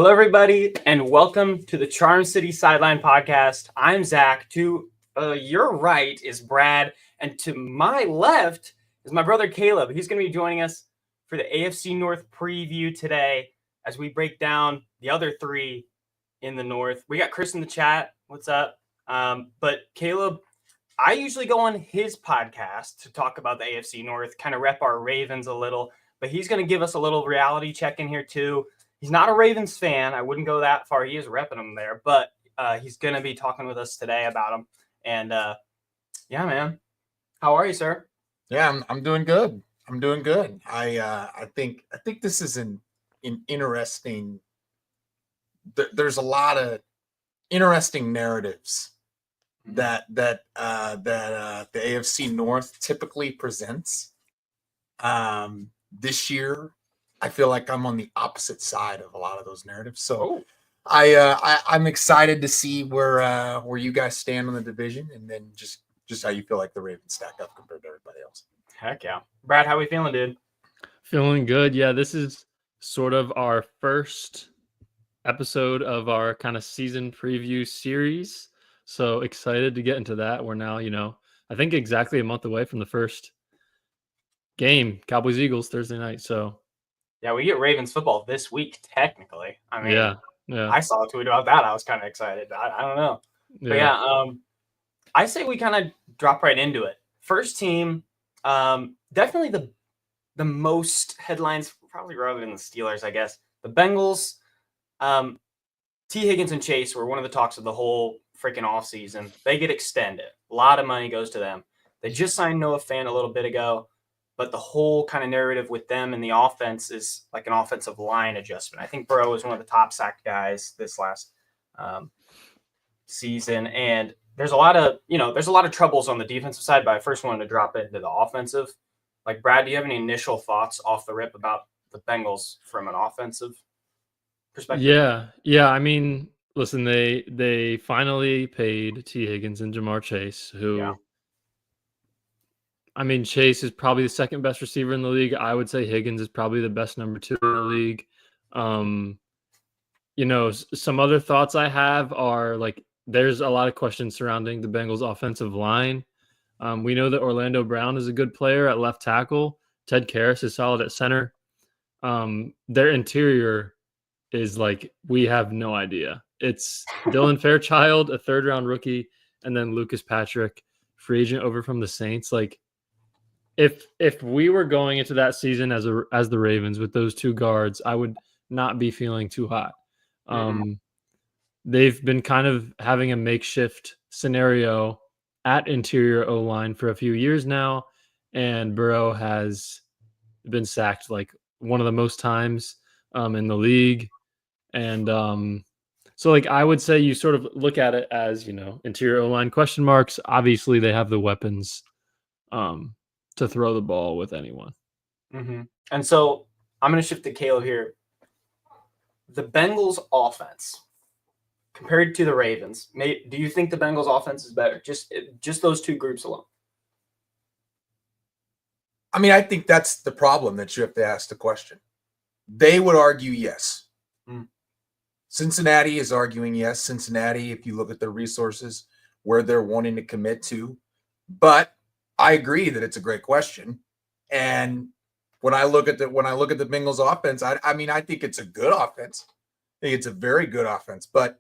Hello, everybody, and welcome to the Charm City Sideline Podcast. I'm Zach. To your right is Brad, and to my left is my brother Caleb. He's going to be joining us for the AFC North preview today as we break down the other three in the North. We got Chris in the chat. What's up? But Caleb, I usually go on his podcast to talk about the AFC North, kind of rep our Ravens a little, but he's going to give us a little reality check in here too. He's not a Ravens fan. I wouldn't go that far. He is repping them there, but he's going to be talking with us today about them. And yeah, man, how are you, sir? Yeah, I'm doing good. I'm doing good. I think this is an interesting. There's a lot of interesting narratives that the AFC North typically presents. This year, I feel like I'm on the opposite side of a lot of those narratives. So I'm excited to see where you guys stand on the division, and then just how you feel like the Ravens stack up compared to everybody else. Heck yeah. Brad, how we feeling, dude? Feeling good. Yeah, this is sort of our first episode of our kind of season preview series. So excited to get into that. We're now, I think exactly a month away from the first game, Cowboys-Eagles, Thursday night. So yeah, we get Ravens football this week, technically. I mean, yeah. I saw a tweet about that. I was kind of excited. I don't know. But yeah, I say we kind of drop right into it. First team, definitely the most headlines, probably rather than the Steelers, I guess. The Bengals, T. Higgins and Chase were one of the talks of the whole freaking offseason. They get extended. A lot of money goes to them. They just signed Noah Fant a little bit ago. But the whole kind of narrative with them and the offense is like an offensive line adjustment. I think Burrow was one of the top sacked guys this last season. And there's a lot of troubles on the defensive side, but I first wanted to drop into the offensive. Like, Brad, do you have any initial thoughts off the rip about the Bengals from an offensive perspective? Yeah. I mean, listen, they finally paid T. Higgins and Jamar Chase, who... Yeah. I mean, Chase is probably the second best receiver in the league. I would say Higgins is probably the best number 2 in the league. Some other thoughts I have are like there's a lot of questions surrounding the Bengals offensive line. We know that Orlando Brown is a good player at left tackle. Ted Karras is solid at center. Their interior is like, we have no idea. It's Dylan Fairchild, a third-round rookie, and then Lucas Patrick, free agent over from the Saints. Like, if we were going into that season as the Ravens with those two guards, I would not be feeling too hot. They've been kind of having a makeshift scenario at interior O-line for a few years now, and Burrow has been sacked like one of the most times in the league. And so like I would say you sort of look at it as, interior O-line question marks. Obviously they have the weapons to throw the ball with anyone. And so I'm going to shift to Caleb here. The Bengals offense compared to the Ravens, do you think the Bengals offense is better? Just those two groups alone. I mean, I think that's the problem that you have to ask the question. They would argue yes. Cincinnati is arguing yes. Cincinnati, if you look at their resources, where they're wanting to commit to. But I agree that it's a great question. And when I look at the Bengals offense, I mean, I think it's a good offense. I think it's a very good offense. But I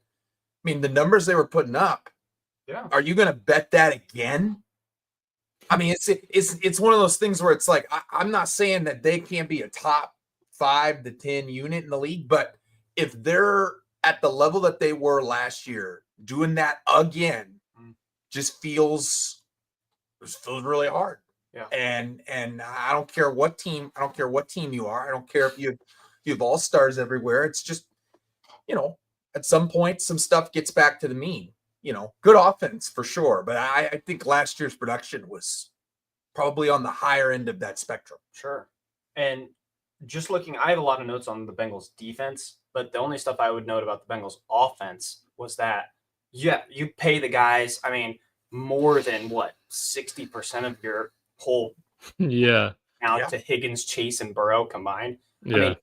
mean, the numbers they were putting up, are you going to bet that again? I mean, it's one of those things where it's like, I'm not saying that they can't be a top 5 to 10 unit in the league, but if they're at the level that they were last year, doing that again just feels really hard. Yeah. And I don't care what team you are. I don't care if you have all-stars everywhere. It's just, at some point some stuff gets back to the mean. Good offense for sure, but I think last year's production was probably on the higher end of that spectrum. Sure. And just looking, I have a lot of notes on the Bengals defense, but the only stuff I would note about the Bengals offense was that, you pay the guys, I mean, more than 60% of your whole to Higgins, Chase, and Burrow combined. Yeah. I mean,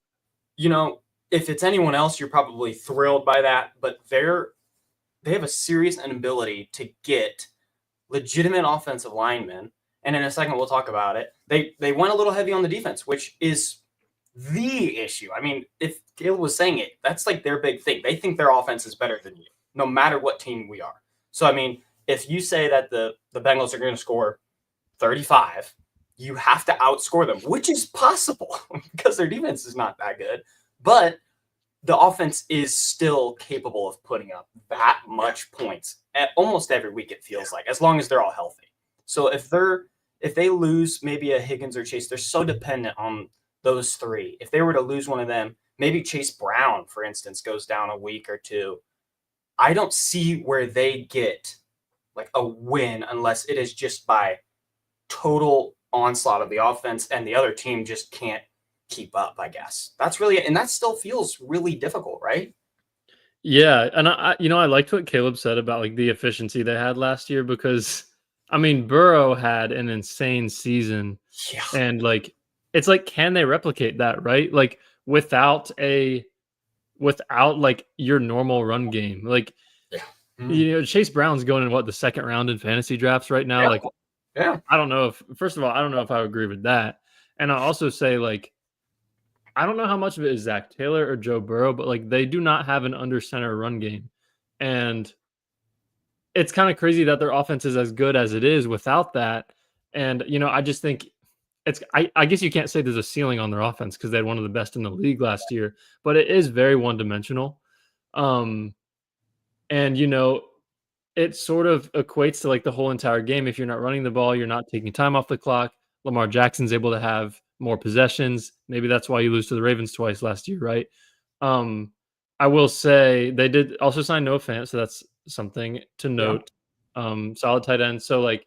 if it's anyone else, you're probably thrilled by that, but they have a serious inability to get legitimate offensive linemen. And in a second, we'll talk about it. They went a little heavy on the defense, which is the issue. I mean, if Caleb was saying it, that's like their big thing. They think their offense is better than you, no matter what team we are. So, I mean, if you say that the Bengals are going to score 35, you have to outscore them, which is possible because their defense is not that good. But the offense is still capable of putting up that much points at almost every week, it feels like, as long as they're all healthy. So if they lose maybe a Higgins or Chase, they're so dependent on those three. If they were to lose one of them, maybe Chase Brown, for instance, goes down a week or two, I don't see where they get like a win unless it is just by total onslaught of the offense and the other team just can't keep up, I guess. That's really, and that still feels really difficult, right? Yeah, and I liked what Caleb said about like the efficiency they had last year, because I mean Burrow had an insane season, Yeah. and like it's like, can they replicate that, right? Like without like your normal run game, like Chase Brown's going in the second round in fantasy drafts right now. Yeah. Like, Yeah. I don't know if I would agree with that, and I also say like, I don't know how much of it is Zach Taylor or Joe Burrow, but like they do not have an under center run game. And it's kind of crazy that their offense is as good as it is without that. And, I just think I guess you can't say there's a ceiling on their offense because they had one of the best in the league last year, but it is very one dimensional. And, it sort of equates to like the whole entire game. If you're not running the ball, you're not taking time off the clock. Lamar Jackson's able to have more possessions. Maybe that's why you lose to the Ravens twice last year, right? I will say they did also sign Noah Fant, so that's something to note. Solid tight end. So like,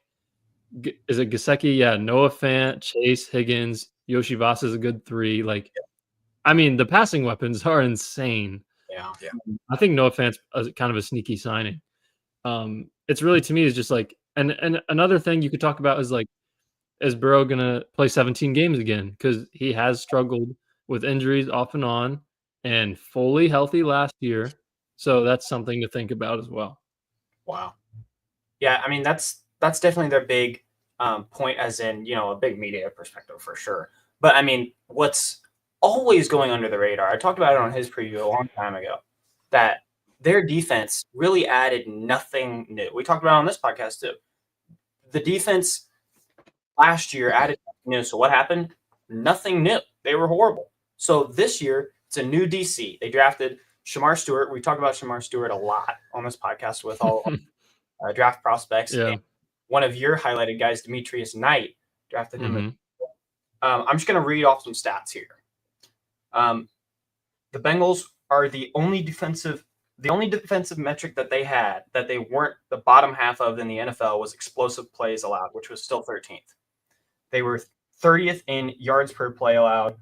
is it Gesicki? Yeah, Noah Fant, Chase, Higgins, Yoshi Vasa is a good 3. Like, I mean, the passing weapons are insane. Yeah. I think Noah Fant's kind of a sneaky signing. It's really, to me, is just like, and another thing you could talk about is like, is Burrow going to play 17 games again? Because he has struggled with injuries off and on, and fully healthy last year. So that's something to think about as well. Wow. Yeah, I mean, that's definitely their big point, as in, a big media perspective for sure. But I mean, what's always going under the radar, I talked about it on his preview a long time ago, that their defense really added nothing new. We talked about it on this podcast too. The defense last year added nothing new. So what happened? Nothing new. They were horrible. So this year, it's a new DC. They drafted Shamar Stewart. We talk about Shamar Stewart a lot on this podcast with all draft prospects. Yeah. And one of your highlighted guys, Demetrius Knight, drafted him. I'm just going to read off some stats here. The Bengals are the only defensive metric that they had that they weren't the bottom half of in the NFL was explosive plays allowed, which was still 13th. They were 30th in yards per play allowed.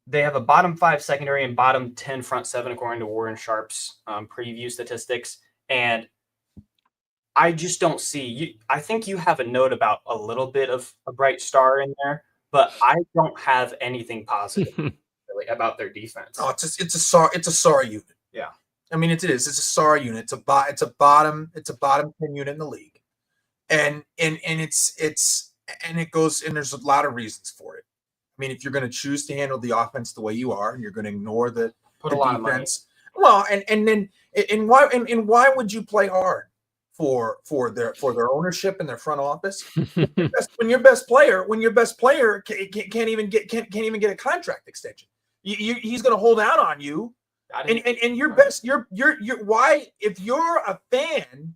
They have a bottom 5 secondary and bottom 10 front 7, according to Warren Sharp's preview statistics. And I just don't see you. I think you have a note about a little bit of a bright star in there, but I don't have anything positive really about their defense. Oh, it's a SAR unit. Yeah, I mean it is. It's a SAR unit. It's a bottom 10 unit in the league, and it goes, and there's a lot of reasons for it. I mean, if you're going to choose to handle the offense the way you are, and you're going to ignore the defense, well, and why would you play hard for their ownership and their front office when your best player can't even get a contract extension? He's going to hold out on you, and your best you're why, if you're a fan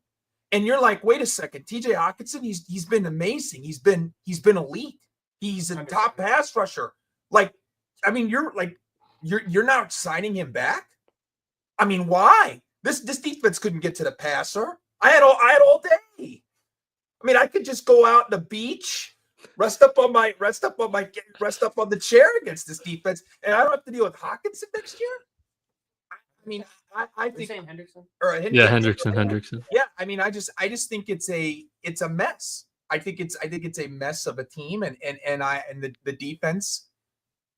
and you're like, wait a second, TJ Hawkinson, he's been amazing, he's been elite, he's a top pass rusher. Like, I mean, you're not signing him back. I mean, why? This defense couldn't get to the passer. I had all day. I mean, I could just go out on the beach, rest up on the chair against this defense, and I don't have to deal with Hawkinson next year. I mean, I think Hendrickson. Hendrickson. Yeah, I mean, I just think it's a mess. I think it's a mess of a team, and the defense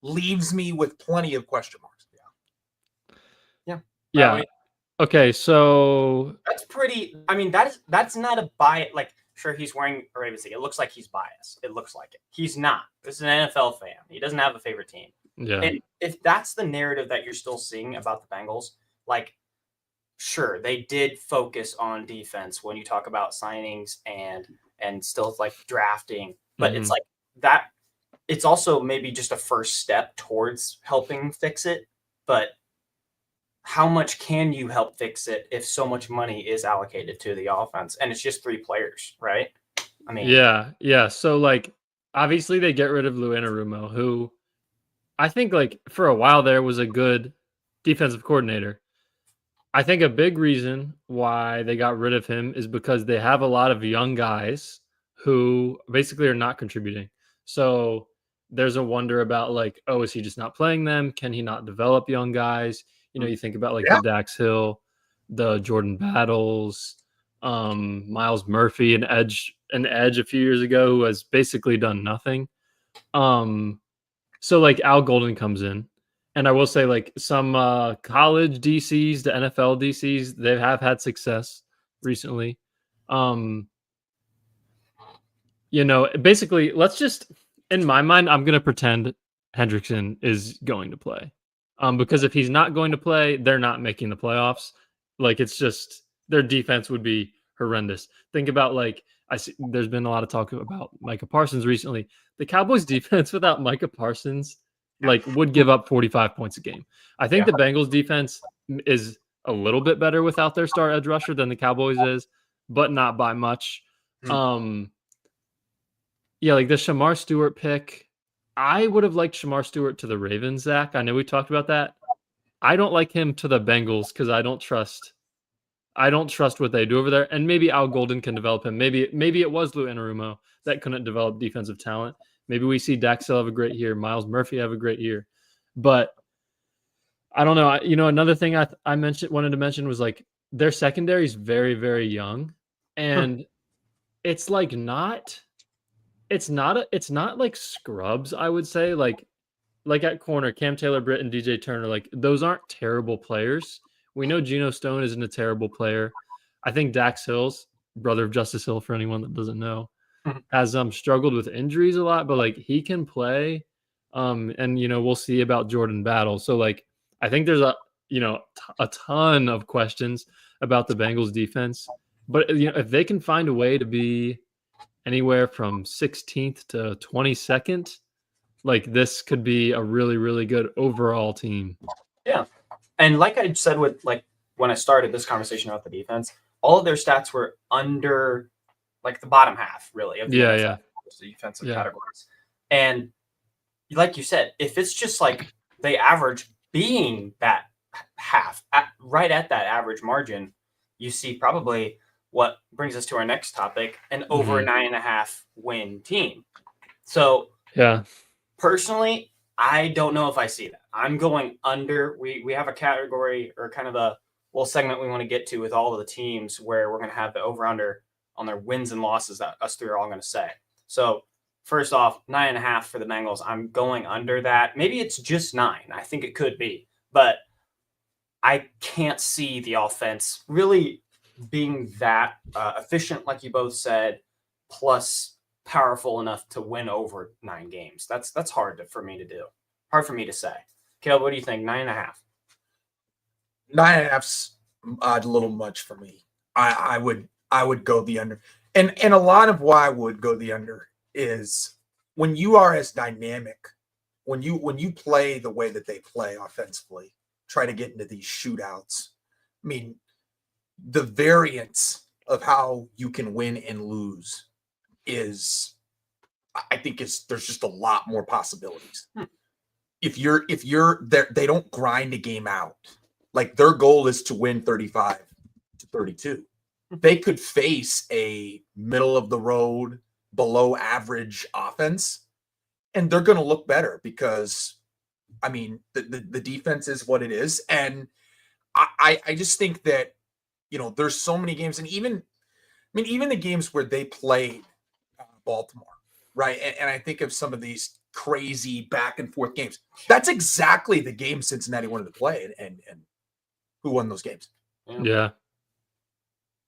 leaves me with plenty of question marks. Yeah. Okay, so That's pretty. I mean, that's not a bias. Like, sure, he's wearing a Ravens thing. It looks like he's biased. It looks like it. He's not. This is an NFL fan. He doesn't have a favorite team. yeah. And if that's the narrative that you're still seeing about the Bengals, like, sure, they did focus on defense when you talk about signings and still like drafting, but it's like that. It's also maybe just a first step towards helping fix it, but how much can you help fix it if so much money is allocated to the offense and it's just 3 players, right? I mean, Yeah. So like, obviously they get rid of Lou Anarumo, who I think like for a while there was a good defensive coordinator. I think a big reason why they got rid of him is because they have a lot of young guys who basically are not contributing. So there's a wonder about like, oh, is he just not playing them? Can he not develop young guys? You know, you think about like the Dax Hill, the Jordan Battles, Miles Murphy, an edge a few years ago who has basically done nothing. So like Al Golden comes in, and I will say like some college DCs, the NFL DCs, they have had success recently. You know, basically, let's just, in my mind, I'm gonna pretend Hendrickson is going to play. Because if he's not going to play, they're not making the playoffs. Like, it's just their defense would be horrendous. Think about like there's been a lot of talk about Micah Parsons recently. The Cowboys defense without Micah Parsons like would give up 45 points a game. I think the Bengals defense is a little bit better without their star edge rusher than the Cowboys is, but not by much. Yeah, like the Shamar Stewart pick, I would have liked Shamar Stewart to the Ravens, Zach. I know we talked about that. I don't like him to the Bengals because I don't trust what they do over there. And maybe Al Golden can develop him. Maybe it was Lou Anarumo that couldn't develop defensive talent. Maybe we see Dax Hill have a great year, Miles Murphy have a great year. But I don't know. Another thing I wanted to mention was like their secondary is very, very young. And it's like it's not like scrubs, I would say. Like at corner, Cam Taylor-Britt and DJ Turner, like those aren't terrible players. We know Geno Stone isn't a terrible player. I think Dax Hill's brother of Justice Hill, for anyone that doesn't know, has struggled with injuries a lot, but like he can play. And we'll see about Jordan Battle. So like I think there's a ton of questions about the Bengals defense. But if they can find a way to be anywhere from 16th to 22nd, like this could be a really, really good overall team. Yeah. And like I said with like when I started this conversation about the defense, all of their stats were under like the bottom half, really, of the NFL, the defensive categories. And like you said, if it's just like they average being that half, right at that average margin, you see probably what brings us to our next topic, an over 9.5 win team. So personally, I don't know if I see that. I'm going under. We have a category or kind of a little segment we want to get to with all of the teams where we're going to have the over under on their wins and losses that us three are all going to say. So first off, 9.5 for the Bengals. I'm going under that. Maybe it's just 9. I think it could be, but I can't see the offense really being that efficient, like you both said, plus powerful enough to win over 9 games. That's hard for me to do. Hard for me to say. Caleb, what do you think? 9.5. 9.5's a little much for me. I would go the under, and a lot of why I would go the under is when you are as dynamic, when you play the way that they play offensively, try to get into these shootouts. I mean, the variance of how you can win and lose is, I think there's just a lot more possibilities. If you're there, they don't grind a game out. Like their goal is to win 35-32. They could face a middle of the road, below average offense, and they're going to look better because, I mean, the defense is what it is. And I just think that, there's so many games, and even the games where they played Baltimore, right? And I think of some of these crazy back and forth games. That's exactly the game Cincinnati wanted to play, and who won those games? Yeah.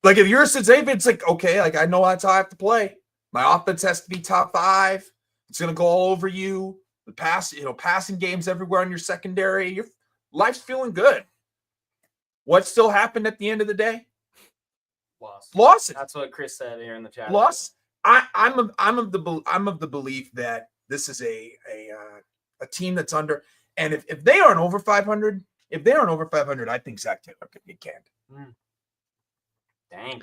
Like if you're a Cincinnati, it's like, okay, like I know that's how I have to play. My offense has to be top 5. It's gonna go all over you. The passing games everywhere on your secondary. Your life's feeling good. What still happened at the end of the day? Losses. That's what Chris said here in the chat. Loss. I'm of the belief that this is a team that's under, and if they aren't over 500, I think Zach Taylor could get canned. Dang.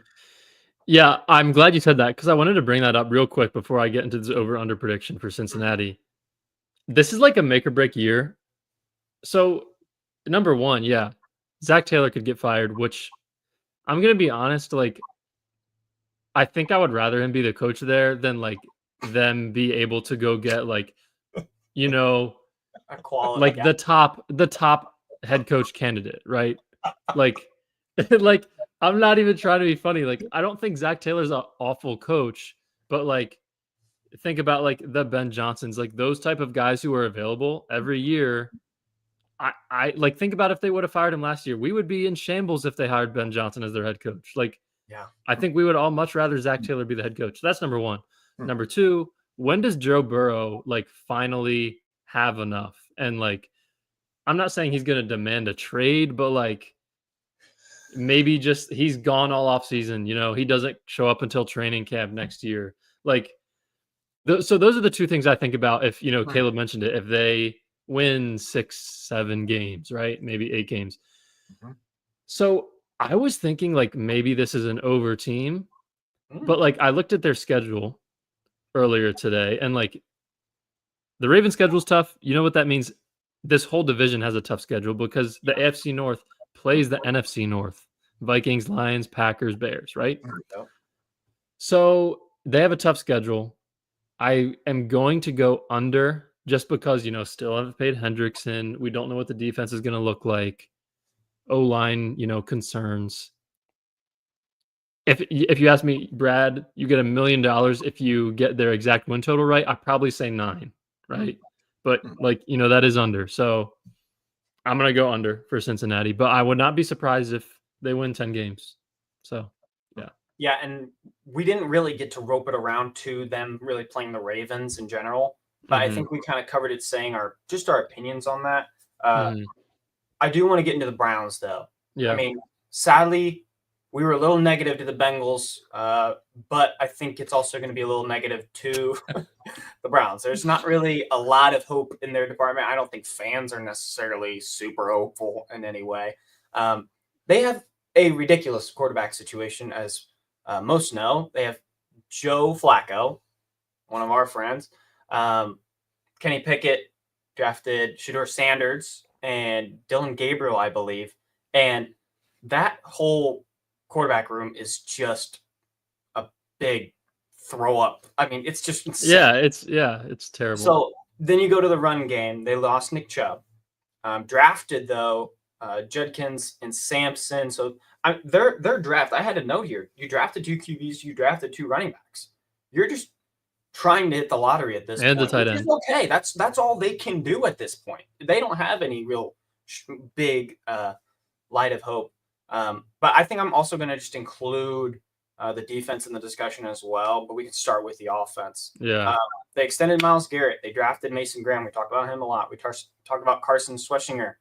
Yeah, I'm glad you said that because I wanted to bring that up real quick before I get into this over-under prediction for Cincinnati. This is like a make or break year. So, number one, yeah, Zach Taylor could get fired, which I'm going to be honest, like, I think I would rather him be the coach there than like them be able to go get like, you know, A quality like guy. the top head coach candidate, right? Like, like I'm not even trying to be funny. Like, I don't think Zach Taylor's an awful coach, but like, think about like the Ben Johnsons, like those type of guys who are available every year. I like think about if they would have fired him last year, we would be in shambles if they hired Ben Johnson as their head coach. Like, Yeah. I think we would all much rather Zach Taylor be the head coach. That's number one. Number two, when does Joe Burrow like finally have enough? And like, I'm not saying he's going to demand a trade, but like maybe just he's gone all off season. You know, he doesn't show up until training camp next year. Like, so those are the two things I think about. If, you know, Caleb mentioned it, if they win 6-7 games, right? Maybe 8 games. So I was thinking like maybe this is an over team, but like I looked at their schedule earlier today and like the Ravens schedule is tough. You know what that means? This whole division has a tough schedule because the AFC North plays the NFC North. Vikings, Lions, Packers, Bears, right? So they have a tough schedule. I am going to go under just because, you know, still haven't paid Hendrickson. We don't know what the defense is going to look like. O-line, you know, concerns. If you ask me, Brad, you get $1 million if you get their exact win total right. I'd probably say 9, right? But like, you know, that is under. So I'm going to go under for Cincinnati, but I would not be surprised if they win 10 games. So, yeah. Yeah, and we didn't really get to rope it around to them really playing the Ravens in general, but I think we kind of covered it saying our opinions on that. I do want to get into the Browns, though. Yeah. I mean, sadly, we were a little negative to the Bengals, but I think it's also going to be a little negative to the Browns. There's not really a lot of hope in their department. I don't think fans are necessarily super hopeful in any way. They have a ridiculous quarterback situation, as most know. They have Joe Flacco, one of our friends. Kenny Pickett drafted Shedeur Sanders and Dylan Gabriel, I believe. And that whole quarterback room is just a big throw up. I mean, it's just insane. It's terrible. So then you go to the run game. They lost Nick Chubb. Drafted, though, Judkins and Sampson. So their draft, I had a note here. You drafted 2 QBs. You drafted 2 running backs. You're just trying to hit the lottery at this point. And the tight end. Okay, that's all they can do at this point. They don't have any real big light of hope. But I think I'm also going to just include the defense in the discussion as well. But we can start with the offense. Yeah. They extended Myles Garrett. They drafted Mason Graham. We talked about him a lot. We talked about Carson Schwarzenegger.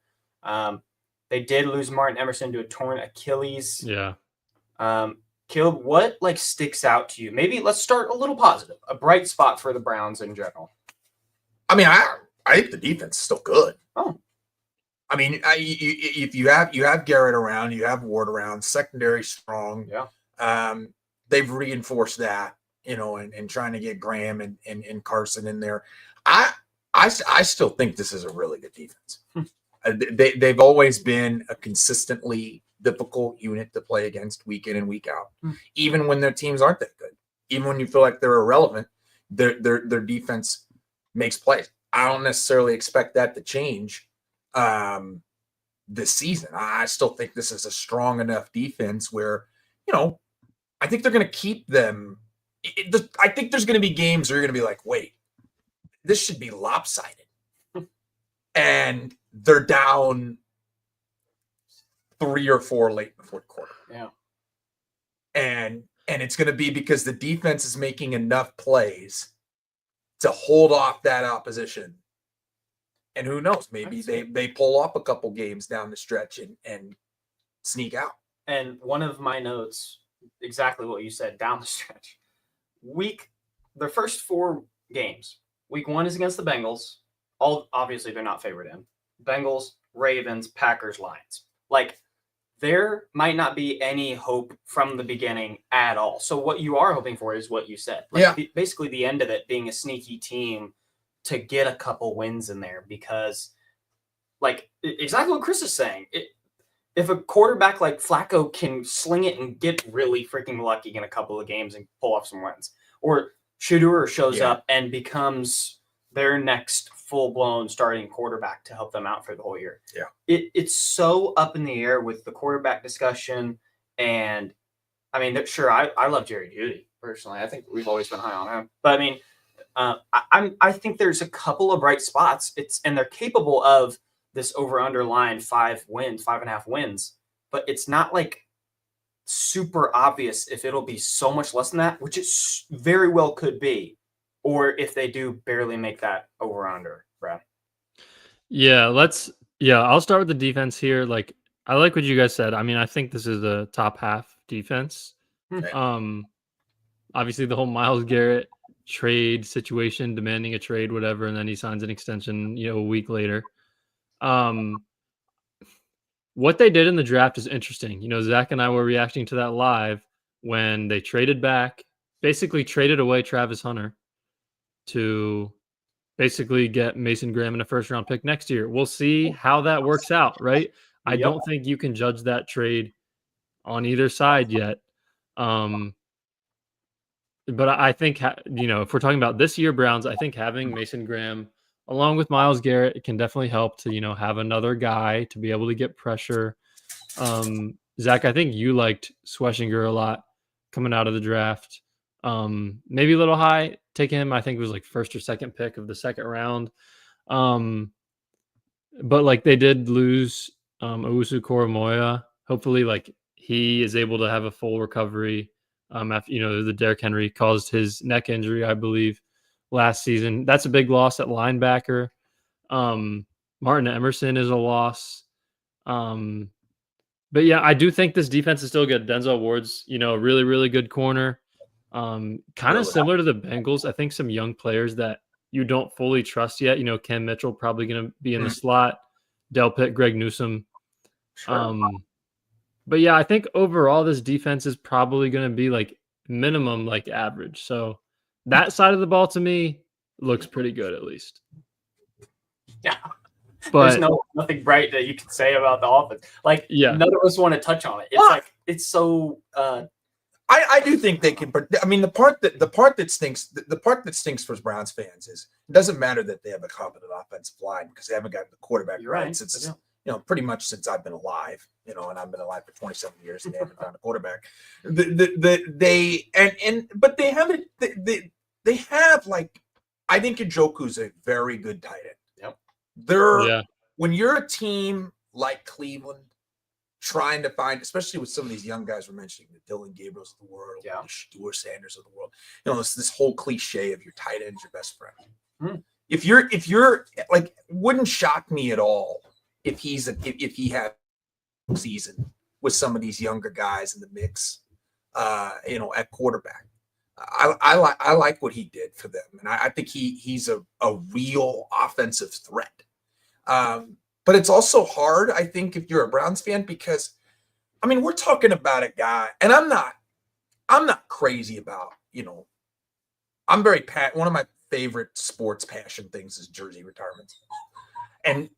They did lose Martin Emerson to a torn Achilles. Yeah. Caleb, what sticks out to you? Maybe let's start a little positive. A bright spot for the Browns in general. I mean, I think the defense is still good. Oh. I mean, if you have Garrett around, you have Ward around, secondary strong. Yeah. They've reinforced that, you know, and trying to get Graham and Carson in there. I still think this is a really good defense. They've always been a consistently difficult unit to play against week in and week out, even when their teams aren't that good. Even when you feel like they're irrelevant, their defense makes plays. I don't necessarily expect that to change this season. I still think this is a strong enough defense where, you know, I think they're going to keep them. I think there's going to be games where you're going to be like, wait, this should be lopsided. And they're down 3 or 4 late in the fourth quarter. Yeah. And it's going to be because the defense is making enough plays to hold off that opposition. And who knows, maybe they pull up a couple games down the stretch and sneak out. And one of my notes, exactly what you said, down the stretch. The first 4 games, week 1 is against the Bengals. Obviously, they're not favored in. Bengals, Ravens, Packers, Lions. Like, there might not be any hope from the beginning at all. So what you are hoping for is what you said. Like, basically the end of it being a sneaky team to get a couple wins in there because, like, exactly what Chris is saying. If a quarterback like Flacco can sling it and get really freaking lucky in a couple of games and pull off some wins, or Shedeur shows up and becomes their next full-blown starting quarterback to help them out for the whole year. Yeah. It's so up in the air with the quarterback discussion. And I mean, sure, I love Jerry Jeudy personally. I think we've always been high on him. But I mean, I think there's a couple of bright spots. And they're capable of this over-under line 5.5 wins. But it's not like super obvious if it'll be so much less than that, which it very well could be. Or if they do barely make that over-under, Brad. Yeah, I'll start with the defense here. Like, I like what you guys said. I mean, I think this is a top half defense. Obviously the whole Myles Garrett trade situation, demanding a trade, whatever, and then he signs an extension, a week later. What they did in the draft is interesting. Zach and I were reacting to that live when they traded back, basically traded away Travis Hunter to basically get Mason Graham in a first-round pick next year. We'll see how that works out, right? I don't think you can judge that trade on either side yet. But I think, if we're talking about this year Browns, I think having Mason Graham along with Myles Garrett, it can definitely help to, have another guy to be able to get pressure. Zach, I think you liked Schwessinger a lot coming out of the draft. Maybe a little high. Taking him, I think it was like first or second pick of the second round. But like they did lose Owusu Koromoya. Hopefully, like he is able to have a full recovery. After the Derrick Henry caused his neck injury, I believe, last season. That's a big loss at linebacker. Martin Emerson is a loss. But yeah, I do think this defense is still good. Denzel Ward's, really, really good corner. Kind of similar to the Bengals. I think some young players that you don't fully trust yet. Ken Mitchell probably going to be in the slot. Del Pitt, Greg Newsome. Sure. But yeah, I think overall this defense is probably going to be like minimum like average. So that side of the ball to me looks pretty good at least. Yeah. But there's nothing bright that you can say about the offense. Like none of us want to touch on it. It's like it's so I do think they can. I mean, the part that stinks for Browns fans is it doesn't matter that they have a competent offensive line because they haven't got the quarterback right since pretty much since I've been alive. And I've been alive for 27 years and they haven't found a quarterback. But they haven't. They have like I think Njoku's a very good tight end. Yep. When you're a team like Cleveland. Trying to find, especially with some of these young guys we're mentioning, the Dylan Gabriels of the world, the Shedeur Sanders of the world, this whole cliche of your tight end is your best friend. If you're like, wouldn't shock me at all if he had a season with some of these younger guys in the mix, at quarterback. I like what he did for them, and I think he's a real offensive threat. But it's also hard, I think, if you're a Browns fan, because, I mean, we're talking about a guy, and I'm not crazy about, I'm very one of my favorite sports passion things is jersey retirements. And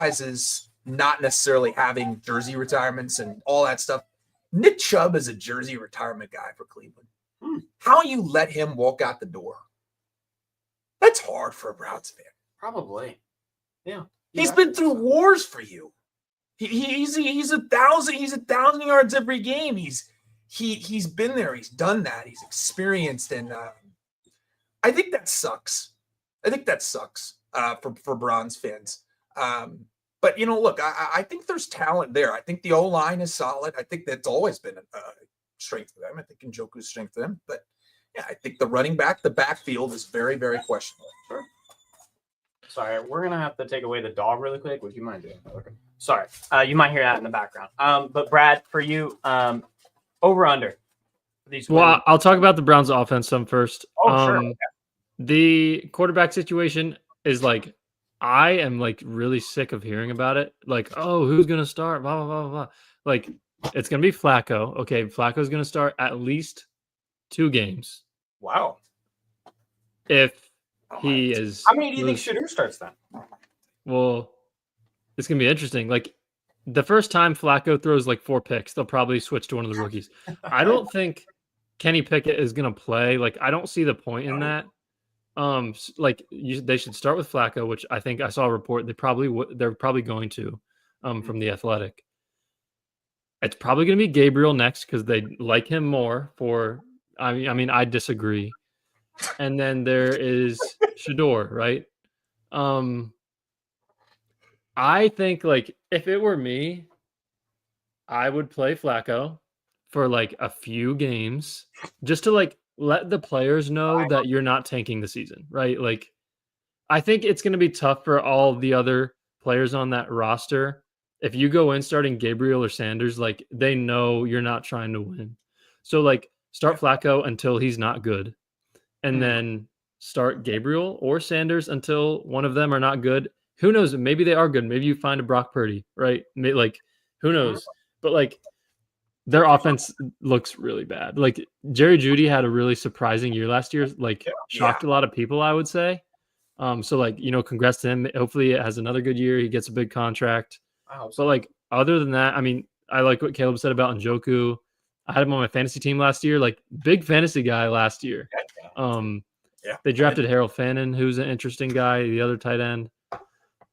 guys is not necessarily having jersey retirements and all that stuff. Nick Chubb is a jersey retirement guy for Cleveland. How you let him walk out the door? That's hard for a Browns fan. Probably. Yeah. He's been through wars for you. He's 1,000 yards every game. He's been there. He's done that. He's experienced, and I think that sucks. I think that sucks for Browns fans. But look, I think there's talent there. I think the O-line is solid. I think that's always been a strength for them. I think Njoku's strength for them. But yeah, I think the running back, the backfield is very, very questionable. Sure. Sorry, we're gonna have to take away the dog really quick. Would you mind doing that? Okay. Sorry, you might hear that in the background. But Brad, for you, over under these. Well, I'll talk about the Browns' offense some first. Oh, sure. Okay. The quarterback situation is like, I am like really sick of hearing about it. Like, oh, who's gonna start? Blah blah blah blah. Like, it's gonna be Flacco. Okay, Flacco's gonna start at least 2 games. Wow. If he is, how many do you think Shedeur starts then? Well, it's gonna be interesting. Like, the first time Flacco throws like 4 picks, they'll probably switch to one of the rookies. I don't think Kenny Pickett is gonna play. Like, I don't see the point in that. They should start with Flacco, which I think I saw a report they're probably going to, from The Athletic. It's probably going to be Gabriel next because they like him more. I mean, I disagree. And then there is Shedeur, right? I think like if it were me, I would play Flacco for like a few games just to like let the players know that you're not tanking the season, right? Like, I think it's going to be tough for all the other players on that roster. If you go in starting Gabriel or Sanders, like they know you're not trying to win. So like start Flacco until he's not good. And then start Gabriel or Sanders until one of them are not good. Who knows? Maybe they are good. Maybe you find a Brock Purdy, right? Like, who knows? But like, their offense looks really bad. Like, Jerry Jeudy had a really surprising year last year. Like, shocked a lot of people, I would say. So like, congrats to him. Hopefully it has another good year. He gets a big contract. So like, other than that, I mean, I like what Caleb said about Njoku. I had him on my fantasy team last year, like big fantasy guy last year. They drafted Harold Fannin, who's an interesting guy, the other tight end.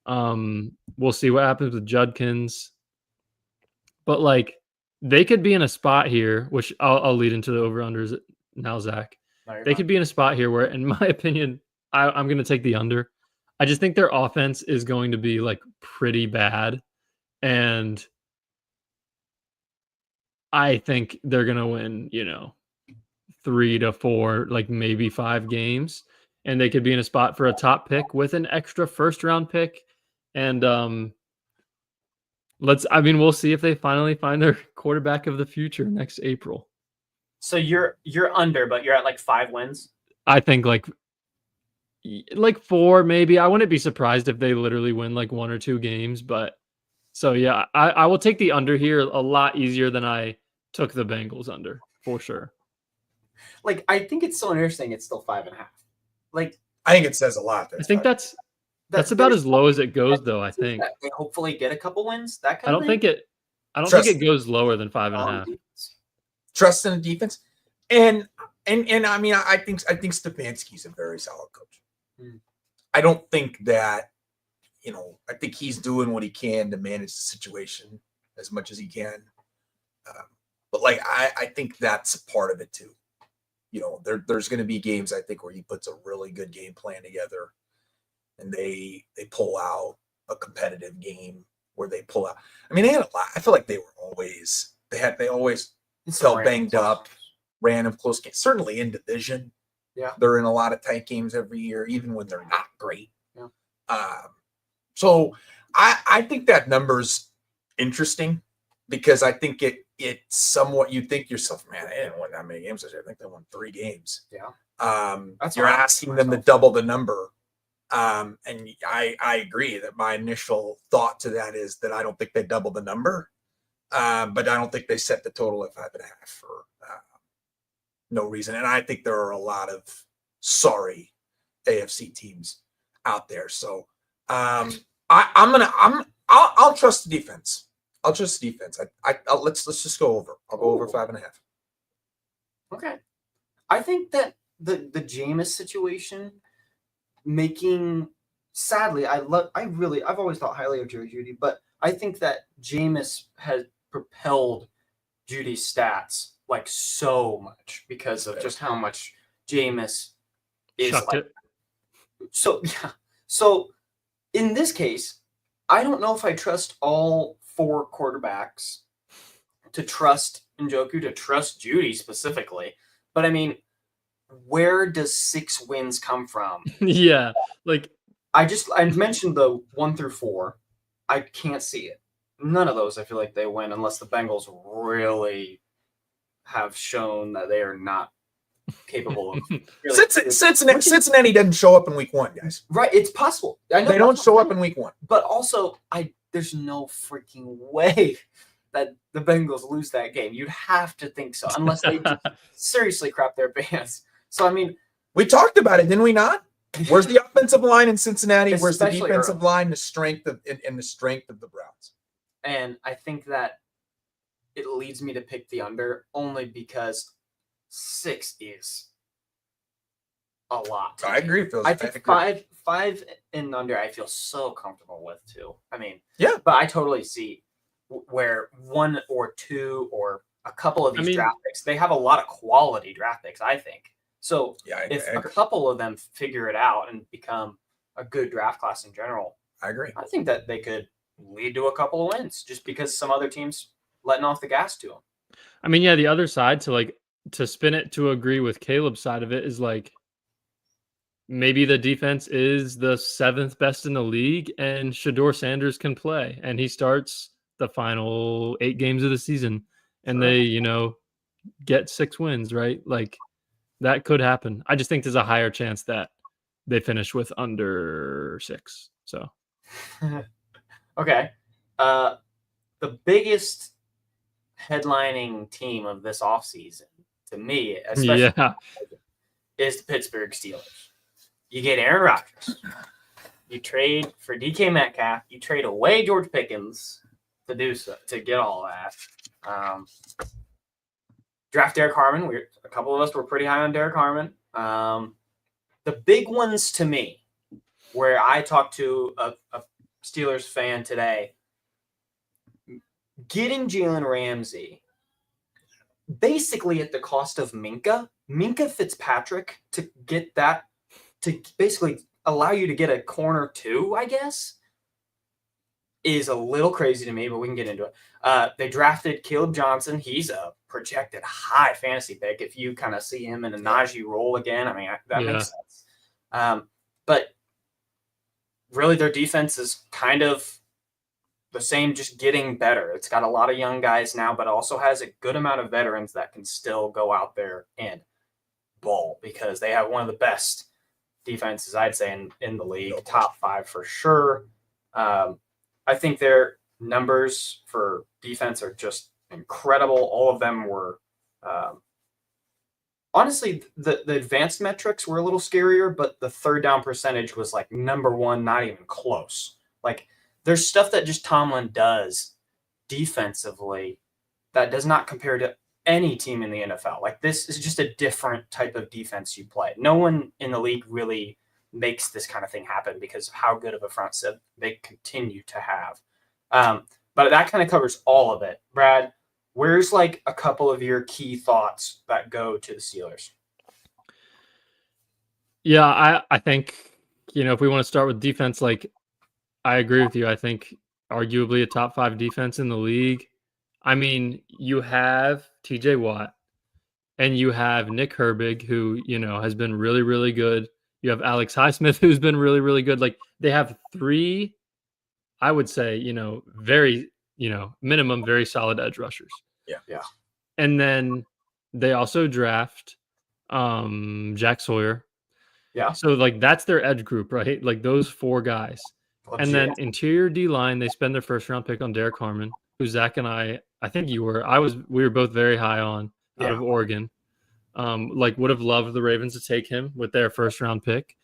We'll see what happens with Judkins. But like, they could be in a spot here, which I'll lead into the over-unders now, Zach. They could be in a spot here where, in my opinion, I'm going to take the under. I just think their offense is going to be like pretty bad. And I think they're going to win, 3 to 4, like maybe 5 games. And they could be in a spot for a top pick with an extra first-round pick. And we'll see if they finally find their quarterback of the future next April. So you're under, but you're at like 5 wins? I think like 4 maybe. I wouldn't be surprised if they literally win like 1 or 2 games. But so yeah, I will take the under here a lot easier than I took the Bengals under, for sure. Like, I think it's so interesting. It's still 5.5. Like, I think it says a lot. I think that's about as low as it goes, though. I think they hopefully get a couple wins. That kind I of don't thing. think it goes lower than 5.5. Trust in the defense, and I mean, I think Stefanski's a very solid coach. I don't think that I think he's doing what he can to manage the situation as much as he can. But like, I think that's a part of it too. There's going to be games, I think, where he puts a really good game plan together and they pull out a competitive game where they pull out. I mean, they had a lot. I feel like they always felt banged up, ran of close games. Certainly in division. Yeah. They're in a lot of tight games every year, even when they're not great. Yeah. So I think that number's interesting because I think it's somewhat, you think yourself, man, they didn't win that many games this year. I think they won 3 games. Yeah. You're asking them to double the number. And I agree that my initial thought to that is that I don't think they double the number. But I don't think they set the total at 5.5 for no reason. And I think there are a lot of sorry AFC teams out there. So I'll trust the defense. I'll trust the defense. Let's just go over. I'll go over 5.5. Okay. I think that the Jameis situation sadly, I've always thought highly of Jerry Jeudy, but I think that Jameis has propelled Judy's stats like so much because of just how much Jameis is like. So yeah. So in this case, I don't know if I trust all 4 quarterbacks to trust Njoku, to trust Judy specifically. But I mean, where does 6 wins come from? Yeah, like I mentioned the 1 through 4. I can't see it. None of those I feel like they win unless the Bengals really have shown that they are not capable of really Cincinnati doesn't show up in week 1, guys. Right, it's possible. I know They don't show up in week 1. but also there's no freaking way that the Bengals lose that game. You'd have to think so, unless they seriously crap their pants. So I mean, we talked about it, didn't we not? Where's the offensive line in Cincinnati? Where's the defensive line? The strength of the Browns. And I think that it leads me to pick the under only because 6 is a lot. I agree, Phil. I think five and under I feel so comfortable with too. I mean, yeah, but I totally see where 1 or 2 or a couple of these draft picks, they have a lot of quality draft picks, I think. So if a couple of them figure it out and become a good draft class in general, I agree. I think that they could lead to a couple of wins just because some other teams letting off the gas to them. I mean, yeah, the other side to spin it to agree with Caleb's side of it is like maybe the defense is the 7th best in the league and Shedeur Sanders can play and he starts the final 8 games of the season and they, get 6 wins, right? Like that could happen. I just think there's a higher chance that they finish with under 6. So, okay. The biggest headlining team of this offseason, to me, especially, is the Pittsburgh Steelers. You get Aaron Rodgers. You trade for DK Metcalf. You trade away George Pickens to do so, to get all that. Draft Derek Harmon. A couple of us were pretty high on Derek Harmon. The big ones to me, where I talked to a Steelers fan today, getting Jalen Ramsey basically at the cost of Minkah Fitzpatrick to get that, to basically allow you to get a corner 2, I guess, is a little crazy to me, but we can get into it. They drafted Caleb Johnson. He's a projected high fantasy pick. If you kind of see him in a Najee role again, I mean, that makes sense. But really their defense is kind of the same, just getting better. It's got a lot of young guys now, but also has a good amount of veterans that can still go out there and ball because they have one of the best defenses, I'd say, in the league, top 5 for sure. I think their numbers for defense are just incredible. All of them were, honestly, the advanced metrics were a little scarier, but the third down percentage was like number 1, not even close. Like there's stuff that just Tomlin does defensively that does not compare to any team in the NFL. Like this is just a different type of defense you play. No one in the league really makes this kind of thing happen because of how good of a front set they continue to have. But that kind of covers all of it. Brad, where's like a couple of your key thoughts that go to the Steelers? Yeah, I think, if we want to start with defense, like I agree with you. I think arguably a top 5 defense in the league. I mean, you have TJ Watt and you have Nick Herbig, who, has been really, really good. You have Alex Highsmith, who's been really, really good. Like they have 3, I would say, very, minimum, very solid edge rushers. Yeah. And then they also draft Jack Sawyer. Yeah. So like that's their edge group, right? Like those 4 guys. And then interior D line, they spend their first round pick on Derek Harmon, who Zach and I think we were both very high on out of Oregon. Would have loved the Ravens to take him with their first round pick.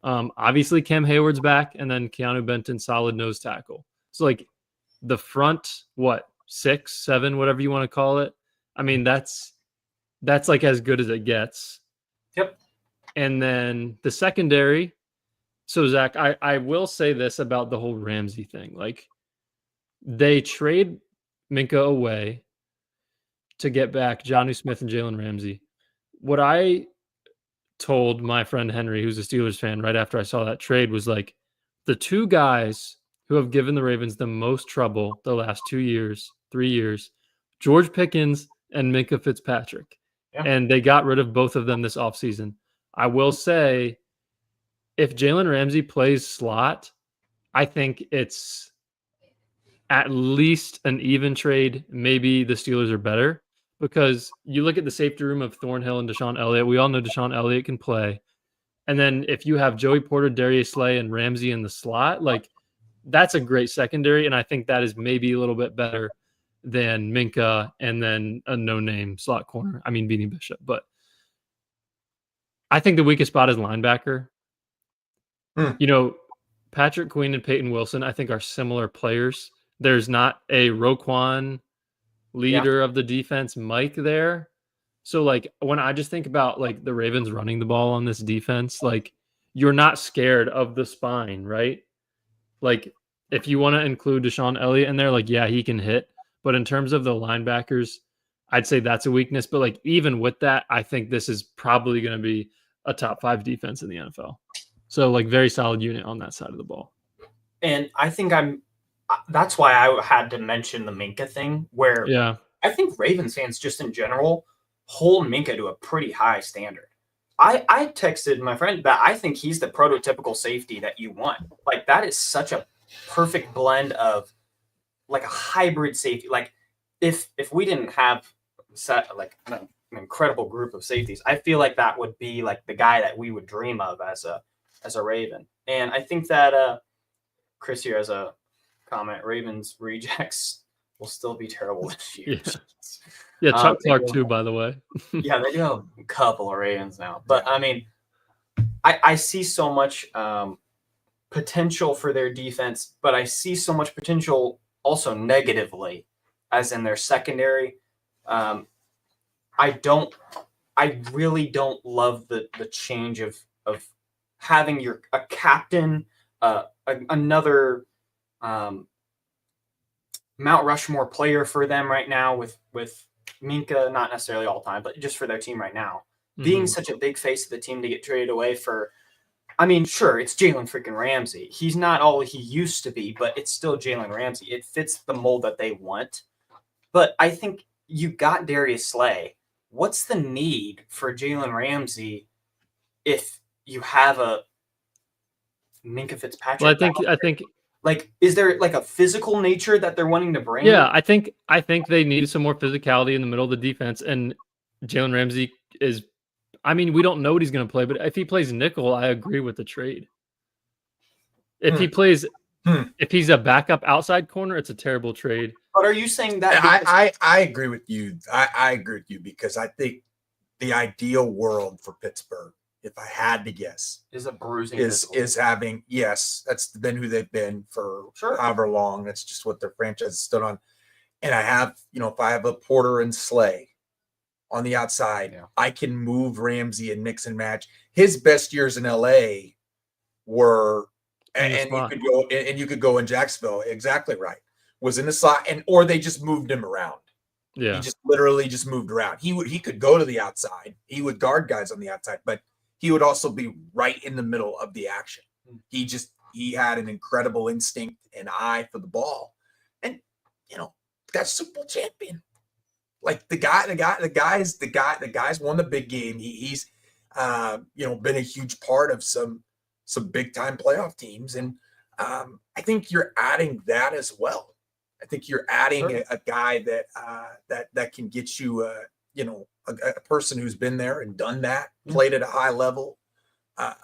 Obviously Cam Hayward's back, and then Keanu Benton, solid nose tackle. So like the front, 6, 7, whatever you want to call it. I mean, that's like as good as it gets. Yep. And then the secondary. So Zach, I will say this about the whole Ramsey thing. Like they trade Minkah away to get back Jonnu Smith and Jalen Ramsey. What I told my friend Henry, who's a Steelers fan, right after I saw that trade, was like, the two guys who have given the Ravens the most trouble the last 2 years, 3 years, George Pickens and Minkah Fitzpatrick. Yeah. And they got rid of both of them this offseason. I will say, if Jalen Ramsey plays slot, I think it's at least an even trade. Maybe the Steelers are better, because you look at the safety room of Thornhill and Deshaun Elliott. We all know Deshaun Elliott can play. And then if you have Joey Porter, Darius Slay, and Ramsey in the slot, like, that's a great secondary. And I think that is maybe a little bit better than Minkah and then a no-name slot corner. I mean, Beanie Bishop. But I think the weakest spot is linebacker. You know, Patrick Queen and Peyton Wilson, I think, are similar players. There's not a Roquan leader of the defense, Mike, there. So, like, when I just think about, like, the Ravens running the ball on this defense, like, you're not scared of the spine, right? Like, if you want to include Deshaun Elliott in there, like, yeah, he can hit. But in terms of the linebackers, I'd say that's a weakness. But, like, even with that, I think this is probably going to be a top 5 defense in the NFL. So, like, very solid unit on that side of the ball. And I think that's why I had to mention the Minkah thing, where I think Ravens fans just in general hold Minkah to a pretty high standard. I texted my friend that I think he's the prototypical safety that you want. Like, that is such a perfect blend of, like, a hybrid safety. Like, if we didn't have an incredible group of safeties, I feel like that would be like the guy that we would dream of as a Raven. And I think that Chris here has a comment: Ravens rejects will still be terrible this year. Yeah, Chuck Clark too, by the way. Yeah, they do have a couple of Ravens now. But, I mean, I see so much potential for their defense, but I see so much potential also negatively, as in their secondary. I really don't love the change of having a captain, another Mount Rushmore player for them right now with Minkah, not necessarily all time, but just for their team right now, being such a big face of the team to get traded away for. I mean, sure, it's Jalen freaking Ramsey. He's not all he used to be, but it's still Jalen Ramsey. It fits the mold that they want. But I think you got Darius Slay. What's the need for Jalen Ramsey if you have a Minkah Fitzpatrick? Well, I think like, is there like a physical nature that they're wanting to bring? Yeah, I think they need some more physicality in the middle of the defense, and Jalen Ramsey is. I mean, we don't know what he's going to play, but if he plays nickel, I agree with the trade. If he plays, if he's a backup outside corner, it's a terrible trade. But are you saying that? I agree with you. I agree with you, because I think the ideal world for Pittsburgh, if I had to guess, is a bruising is having, that's been who they've been for however long. That's just what their franchise stood on. And I have, if I have a Porter and Slay on the outside, I can move Ramsey and mix and match. His best years in LA were, and you could go in Jacksonville. Exactly right. Was in the slot, or they just moved him around. Yeah. He just literally just moved around. He could go to the outside. He would guard guys on the outside, but he would also be right in the middle of the action. He had an incredible instinct and eye for the ball. And, that's Super Bowl champion. Like, the guy's won the big game. He's been a huge part of some big time playoff teams. And I think you're adding that as well. I think you're adding a guy that can get you a person who's been there and done that, played at a high level. But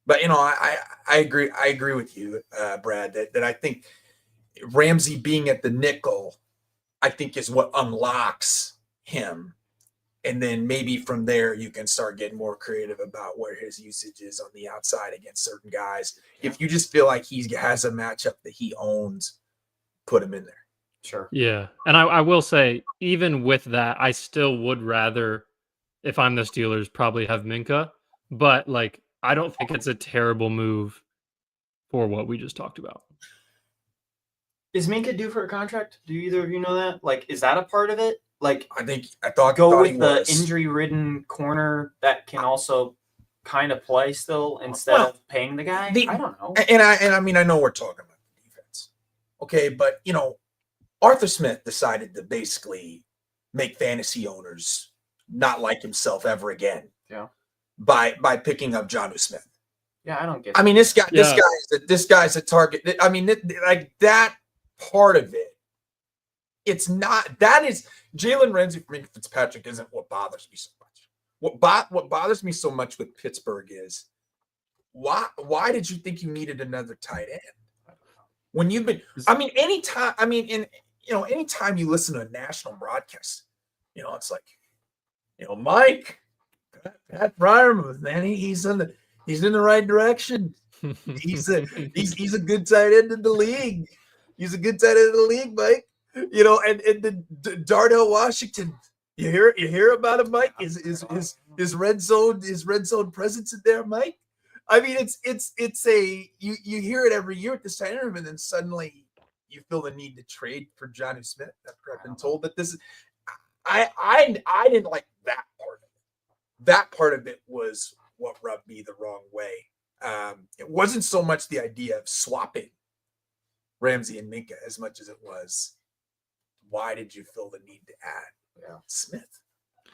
I agree with you, Brad, that I think Ramsey being at the nickel, I think, is what unlocks him. And then maybe from there you can start getting more creative about where his usage is on the outside against certain guys. If you just feel like he has a matchup that he owns, put him in there. Sure. Yeah. And I will say, even with that, I still would rather, if I'm the Steelers, probably have Minkah. But, like, I don't think it's a terrible move for what we just talked about. Is Minkah due for a contract? Do either of you know that? Like, is that a part of it? Like, I thought go he with the was. injury-ridden corner that can also kind of play still instead of paying the guy. I don't know. And I mean, I know we're talking about the defense, okay, but Arthur Smith decided to basically make fantasy owners not like himself ever again. Yeah. By picking up Jonnu Smith. Yeah, I don't get. I mean, this guy's a target. I mean, like that part of it. It's not. That is Jalen Ramsey for Minka Fitzpatrick isn't what bothers me so much. What bothers me so much with Pittsburgh is why did you think you needed another tight end when you've been? I mean, anytime. I mean, anytime you listen to a national broadcast, it's like, Mike, Pat Fryermuth, man, he's in the right direction. He's a good tight end in the league. He's a good tight end in the league, Mike. And the Darnell Washington. You hear about him, Mike? His red zone presence in there, Mike. I mean, it's a you hear it every year at this time, and then suddenly you feel the need to trade for Jonnu Smith. After I've been told that this is, I didn't like that part of it. That part of it was what rubbed me the wrong way. It wasn't so much the idea of swapping Ramsey and Minka as much as it was, why did you feel the need to add Smith?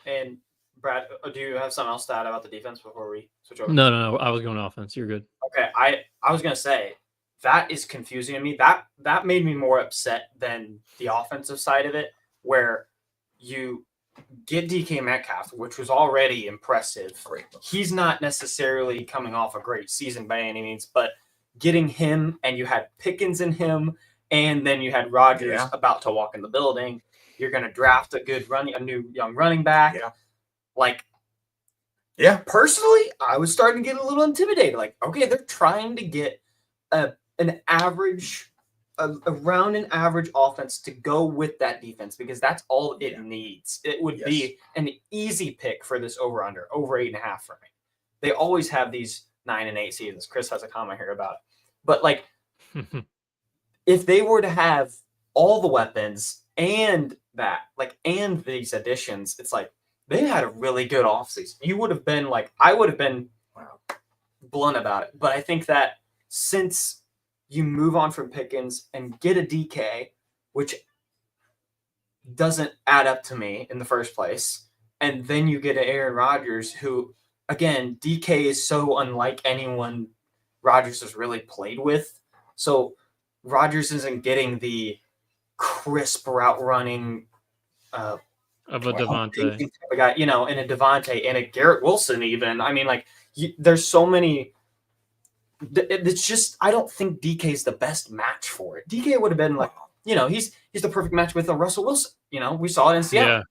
And Brad, do you have something else to add about the defense before we switch over? No. I was going offense. You're good. Okay, I was gonna say that is confusing to me. That made me more upset than the offensive side of it, where you get DK Metcalf, which was already impressive. Great. He's not necessarily coming off a great season by any means, but getting him, and you had Pickens in him, and then you had Rodgers about to walk in the building. You're going to draft a new young running back. Yeah. Like, personally, I was starting to get a little intimidated. Like, okay, they're trying to get an average, around an average offense to go with that defense, because that's all it needs. It would be an easy pick for this over 8.5 for me. They always have these 9 and 8 seasons. Chris has a comment here about it. But like, if they were to have all the weapons and these additions, it's like they had a really good offseason. You would have been like, I would have been blunt about it. But I think that since you move on from Pickens and get a DK, which doesn't add up to me in the first place, and then you get an Aaron Rodgers, who, again, DK is so unlike anyone Rodgers has really played with. So Rodgers isn't getting the crisp route running of a Devontae guy, and a Devontae and a Garrett Wilson even. I mean, like, there's so many. It's just, I don't think DK is the best match for it. DK would have been like, he's the perfect match with a Russell Wilson. We saw it in Seattle.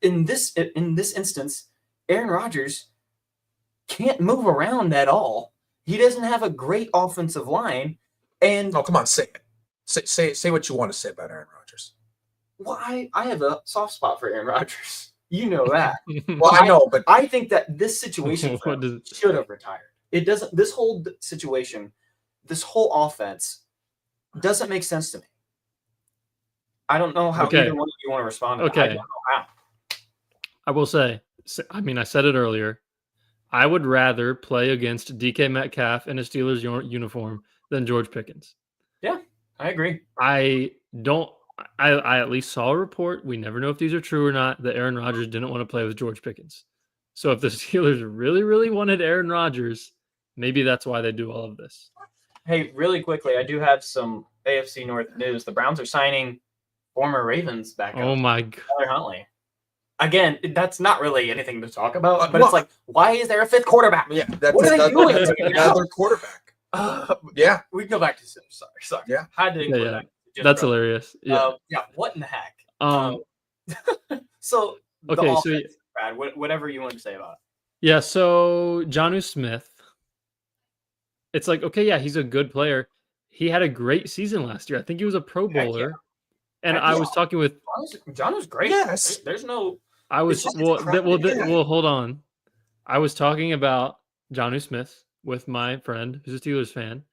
Yeah. In this instance, Aaron Rodgers can't move around at all. He doesn't have a great offensive line. And come on, say it. Say what you want to say about Aaron Rodgers. Well, I have a soft spot for Aaron Rodgers. You know that. Well, I know, but I think that this situation should have retired. It doesn't. This whole situation, this whole offense, doesn't make sense to me. I don't know how either one of you want to respond to that. I don't know how. I will say, I mean, I said it earlier. I would rather play against DK Metcalf in a Steelers uniform than George Pickens. Yeah, I agree. I at least saw a report. We never know if these are true or not, that Aaron Rodgers didn't want to play with George Pickens. So if the Steelers really, really wanted Aaron Rodgers, maybe that's why they do all of this. Hey, really quickly, I do have some AFC North news. The Browns are signing former Ravens back up. Oh my God. Tyler Huntley. Again, that's not really anything to talk about, but it's like, why is there a fifth quarterback? Yeah, that's another quarterback. We can go back to Sims. Sorry. Yeah. Had to include that. That's hilarious. Yeah. What in the heck? So offense, Brad, whatever you want to say about it. Yeah, so Jonnu Smith, it's like, okay, yeah, he's a good player. He had a great season last year. I think he was a Pro Bowler. And I was talking with Jonnu's great. Yes. There's no. I was hold on. I was talking about Jonnu Smith with my friend who's a Steelers fan,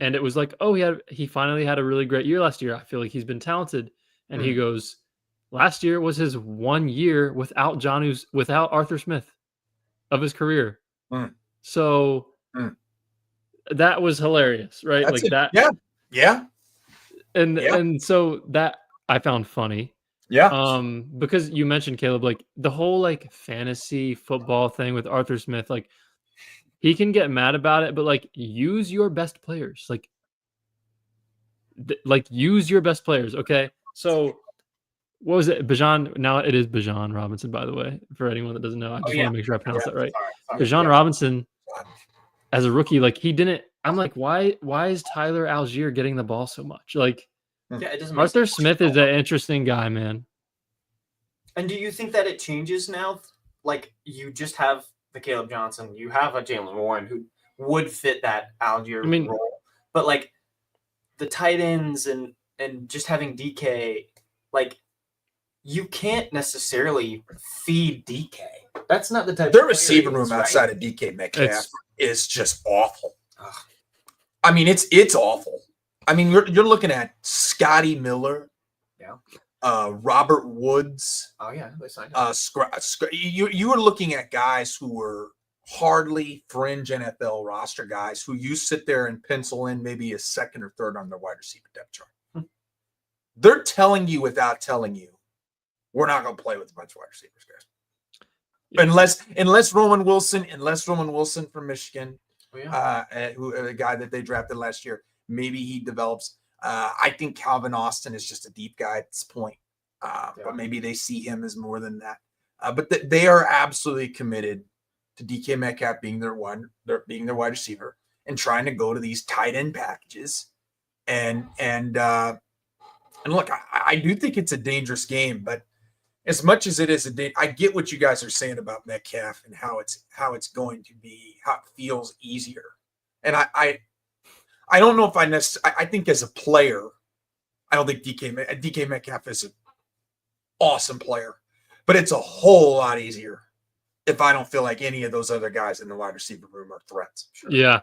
and it was like, oh, he finally had a really great year last year. I feel like he's been talented, and he goes, Last year was his 1 year without without Arthur Smith of his career. Mm. So that was hilarious, right? That's like it. that. Yeah. And so that I found funny. Yeah. Because you mentioned, Caleb, like the whole like fantasy football thing with Arthur Smith, like he can get mad about it, but like use your best players. Like use your best players, okay? So what was it? Bijan, now it is Bijan Robinson, by the way, for anyone that doesn't know. I just want to make sure I pronounce that right. Sorry. Bijan Robinson, as a rookie, like he didn't. I'm like, why is Tyler Algier getting the ball so much? Like, it doesn't. Arthur Smith is an interesting guy, man. And do you think that it changes now? Like, you just have the Caleb Johnson, you have a Jalen Warren who would fit that Algier role, but like the tight ends and just having DK, like you can't necessarily feed DK. That's not the type. Their receiver room outside of DK Metcalf is just awful. Ugh. I mean, it's awful. I mean, you're looking at Scotty Miller, Robert Woods. Oh yeah, they signed him. You were looking at guys who were hardly fringe NFL roster guys who you sit there and pencil in maybe a second or third on their wide receiver depth chart. They're telling you without telling you, we're not going to play with a bunch of wide receivers, guys. Yeah. Unless Roman Wilson from Michigan, a guy that they drafted last year, maybe he develops. I think Calvin Austin is just a deep guy at this point, but maybe they see him as more than that. But they are absolutely committed to DK Metcalf being their wide receiver and trying to go to these tight end packages. And look, I do think it's a dangerous game, but as much as it is I get what you guys are saying about Metcalf and how it's going to be, how it feels easier. And I don't know if I think as a player, I don't think DK Metcalf is an awesome player, but it's a whole lot easier if I don't feel like any of those other guys in the wide receiver room are threats. Sure. Yeah.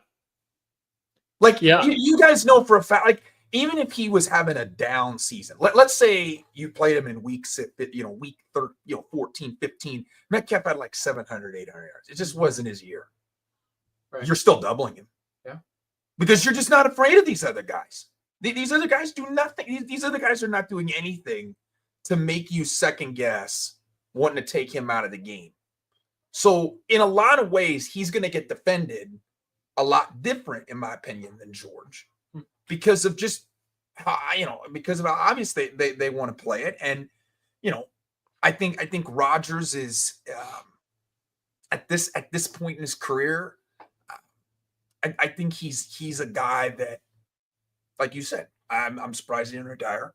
Like you guys know for a fact, like even if he was having a down season, let's say you played him in week 14, 15, Metcalf had like 700, 800 yards. It just wasn't his year. Right. You're still doubling him. Yeah. Because you're just not afraid of these other guys. These other guys do nothing. These other guys are not doing anything to make you second guess wanting to take him out of the game. So in a lot of ways, he's going to get defended a lot different, in my opinion, than George, because of just because of how obvious they want to play it. And I think Rodgers is at this point in his career, I think he's a guy that, like you said, I'm surprised he didn't retire,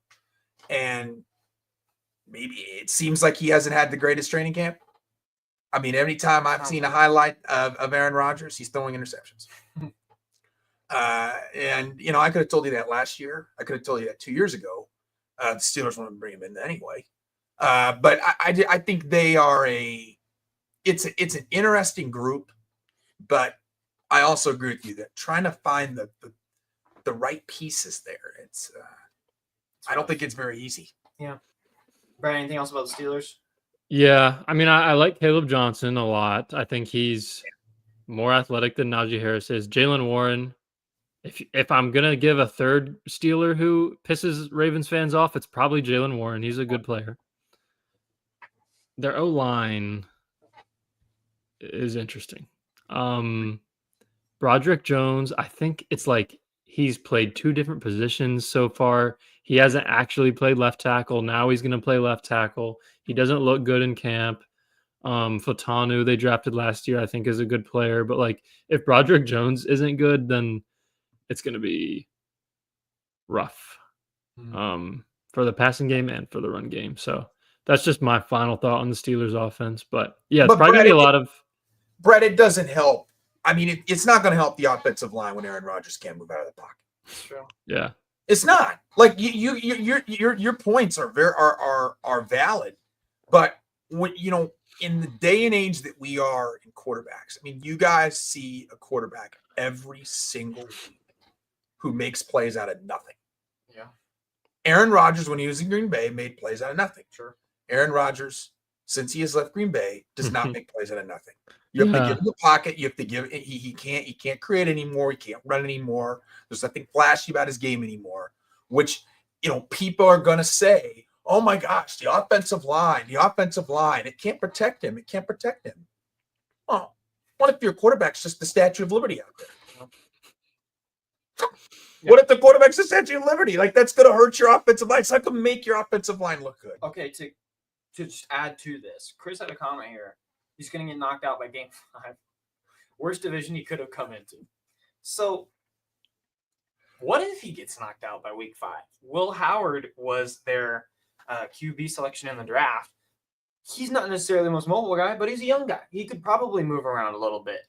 and maybe it seems like he hasn't had the greatest training camp. I mean, every time I've seen a highlight of Aaron Rodgers, he's throwing interceptions. And I could have told you that last year. I could have told you that 2 years ago. The Steelers wanted to bring him in anyway. But I think they are it's an interesting group, but I also agree with you that trying to find the right pieces there, I don't think it's very easy. Yeah. Brian, anything else about the Steelers? Yeah, I mean, I like Caleb Johnson a lot. I think he's more athletic than Najee Harris is. Jalen Warren, if I'm going to give a third Steeler who pisses Ravens fans off, it's probably Jalen Warren. He's a good player. Their O-line is interesting. Broderick Jones, I think it's like he's played two different positions so far. He hasn't actually played left tackle. Now he's going to play left tackle. He doesn't look good in camp. Fatanu, they drafted last year, I think is a good player. But like, if Broderick Jones isn't good, then it's going to be rough for the passing game and for the run game. So that's just my final thought on the Steelers offense. But yeah, it's probably going to be a lot of. Brett, it doesn't help. I mean, it's not going to help the offensive line when Aaron Rodgers can't move out of the pocket. That's true. Yeah. It's not like your points are valid, but when in the day and age that we are in quarterbacks, I mean, you guys see a quarterback every single week who makes plays out of nothing. Yeah. Aaron Rodgers, when he was in Green Bay, made plays out of nothing. Sure. Aaron Rodgers, since he has left Green Bay, does not make plays out of nothing. You have Yeah. to give him the pocket. You have to give he can't create anymore. He can't run anymore. There's nothing flashy about his game anymore, which people are gonna say, oh my gosh, the offensive line, it can't protect him. It can't protect him. Oh, what if your quarterback's just the Statue of Liberty out there? What if the quarterback's the Statue of Liberty? Like, that's gonna hurt your offensive line. It's not gonna make your offensive line look good. Okay, to just add to this, Chris had a comment here. He's going to get knocked out by Game 5. Worst division he could have come into. So, what if he gets knocked out by Week 5? Will Howard was their QB selection in the draft. He's not necessarily the most mobile guy, but he's a young guy. He could probably move around a little bit.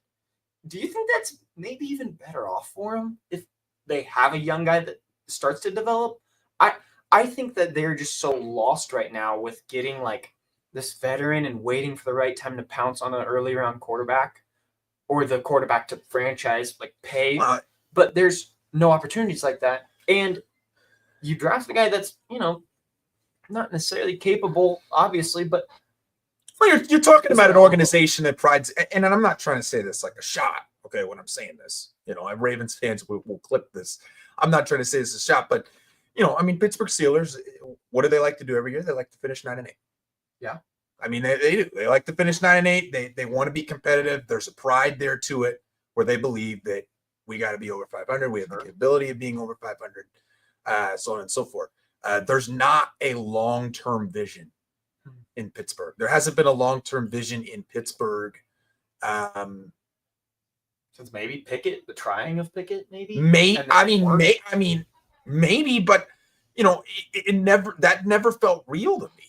Do you think that's maybe even better off for him if they have a young guy that starts to develop? I think that they're just so lost right now with getting like this veteran and waiting for the right time to pounce on an early round quarterback or the quarterback to franchise, like pay. But there's no opportunities like that. And you draft a guy that's, not necessarily capable, obviously, but. Well, you're talking about an organization that prides, and I'm not trying to say this like a shot, okay, when I'm saying this. Ravens fans will clip this. I'm not trying to say this is a shot, but, Pittsburgh Steelers, what do they like to do every year? They like to finish 9-8. Yeah. They do. They like to finish 9-8. They want to be competitive. There's a pride there to it where they believe that we got to be over 500. We have the capability of being over 500, so on and so forth. There's not a long-term vision in Pittsburgh. There hasn't been a long-term vision in Pittsburgh. Since maybe Pickett, the trying of Pickett, maybe? Maybe, but, that never felt real to me.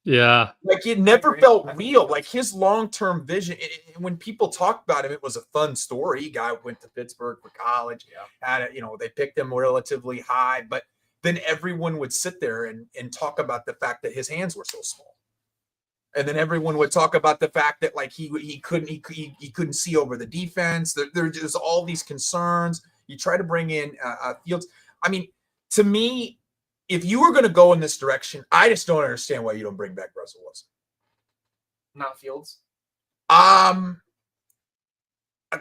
Yeah. Like, it never felt real. Like, his long-term vision, when people talked about him, it was a fun story. Guy went to Pittsburgh for college. Yeah. They picked him relatively high, but then everyone would sit there and talk about the fact that his hands were so small. And then everyone would talk about the fact that like he couldn't see over the defense. There's just all these concerns. You try to bring in Fields. To me, if you were going to go in this direction, I just don't understand why you don't bring back Russell Wilson. Not Fields.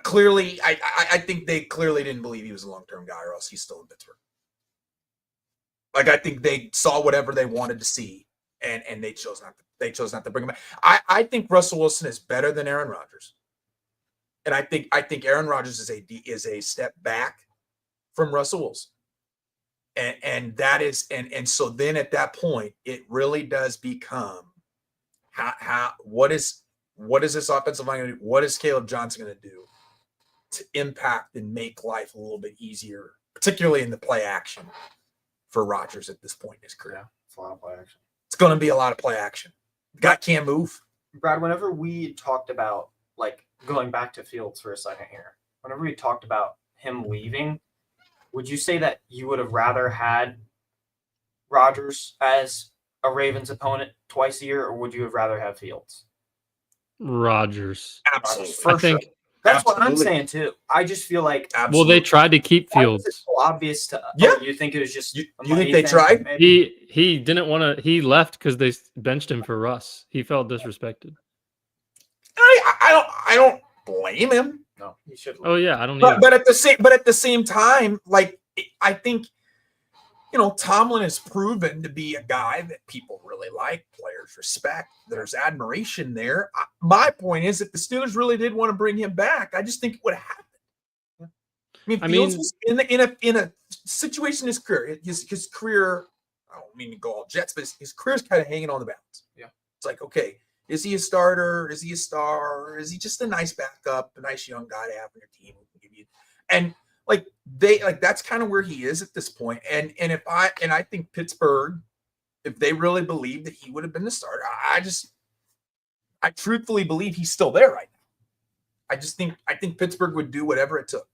Clearly, I think they clearly didn't believe he was a long-term guy, or else he's still in Pittsburgh. Like, I think they saw whatever they wanted to see, and they chose not to. They chose not to bring him back. I think Russell Wilson is better than Aaron Rodgers, and I think Aaron Rodgers is a step back from Russell Wilson. And that is and so then at that point it really does become what is this offensive line going to do? What is Caleb Johnson going to do to impact and make life a little bit easier, particularly in the play action for Rodgers at this point in his career? Yeah, it's a lot of play action. It's going to be a lot of play action. Guy can't move. Brad, whenever we talked about, like, going back to Fields for a second here, whenever we talked about him leaving, would you say that you would have rather had Rodgers as a Ravens opponent twice a year, or would you have rather have Fields? Rodgers. Absolutely. I think that's what I'm saying too. I just feel like well, they tried to keep Fields. It's so obvious to you think it was just you think they tried? Maybe? He didn't want to. He left because they benched him for Russ. He felt disrespected. I don't blame him. No, he should. Oh yeah, I don't. But at the same time, like, I think Tomlin has proven to be a guy that people really like, players respect. There's admiration there. My point is, if the Steelers really did want to bring him back, I just think it would have happened. Fields was in a situation in his career. His career, I don't mean to go all Jets, but his career is kind of hanging on the balance. Yeah, it's like, okay, is he a starter? Is he a star? Or is he just a nice backup, a nice young guy to have on your team who can give you? And that's kind of where he is at this point. And I think Pittsburgh, if they really believed that he would have been the starter, I truthfully believe he's still there right now. I think Pittsburgh would do whatever it took.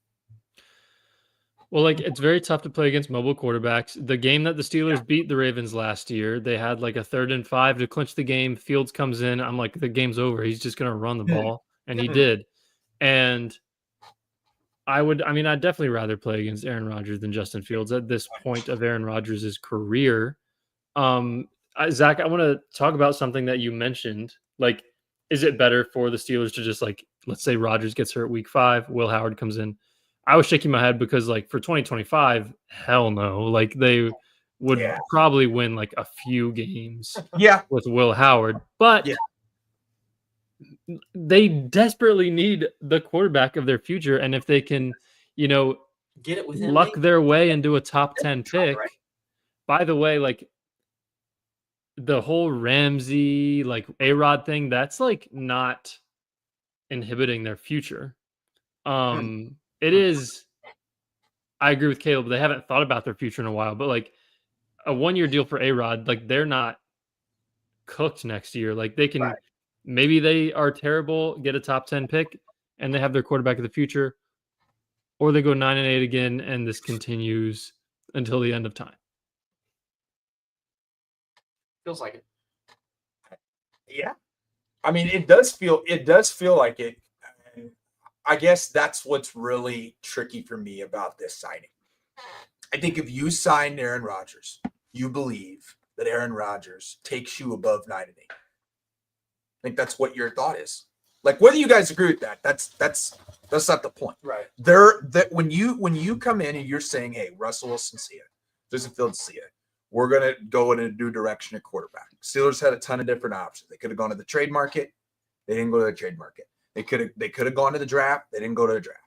Well, like, it's very tough to play against mobile quarterbacks. The game that the Steelers beat the Ravens last year, they had like a 3rd and 5 to clinch the game. Fields comes in. I'm like, the game's over. He's just going to run the ball. And he did. And I'd definitely rather play against Aaron Rodgers than Justin Fields at this point of Aaron Rodgers' career. Zach, I want to talk about something that you mentioned. Like, is it better for the Steelers to just like, let's say Rodgers gets hurt week 5, Will Howard comes in? I was shaking my head because like for 2025, hell no. Like they would Yeah. probably win like a few games Yeah. with Will Howard, but Yeah. they desperately need the quarterback of their future. And if they can, Get it with him, luck maybe? their way into a top 10 Try, pick. right? By the way, like the whole Ramsey, like A-Rod thing, that's like not inhibiting their future. It is. I agree with Caleb. They haven't thought about their future in a while, but like a 1-year deal for A-Rod, like they're not cooked next year. Like they can, Right. maybe they are terrible, get a top 10 pick, and they have their quarterback of the future, or they go 9-8 again, and this continues until the end of time. Feels like it. Yeah. I mean, it does feel like it. I guess that's what's really tricky for me about this signing. I think if you sign Aaron Rodgers, you believe that Aaron Rodgers takes you above 9-8. I think that's what your thought is. Like whether you guys agree with that, that's not the point. Right. That when you come in and you're saying, hey, Russell Wilson, see it, Justin Fields, see it, we're gonna go in a new direction at quarterback. Steelers had a ton of different options. They could have gone to the trade market. They didn't go to the trade market. They could have gone to the draft. They didn't go to the draft.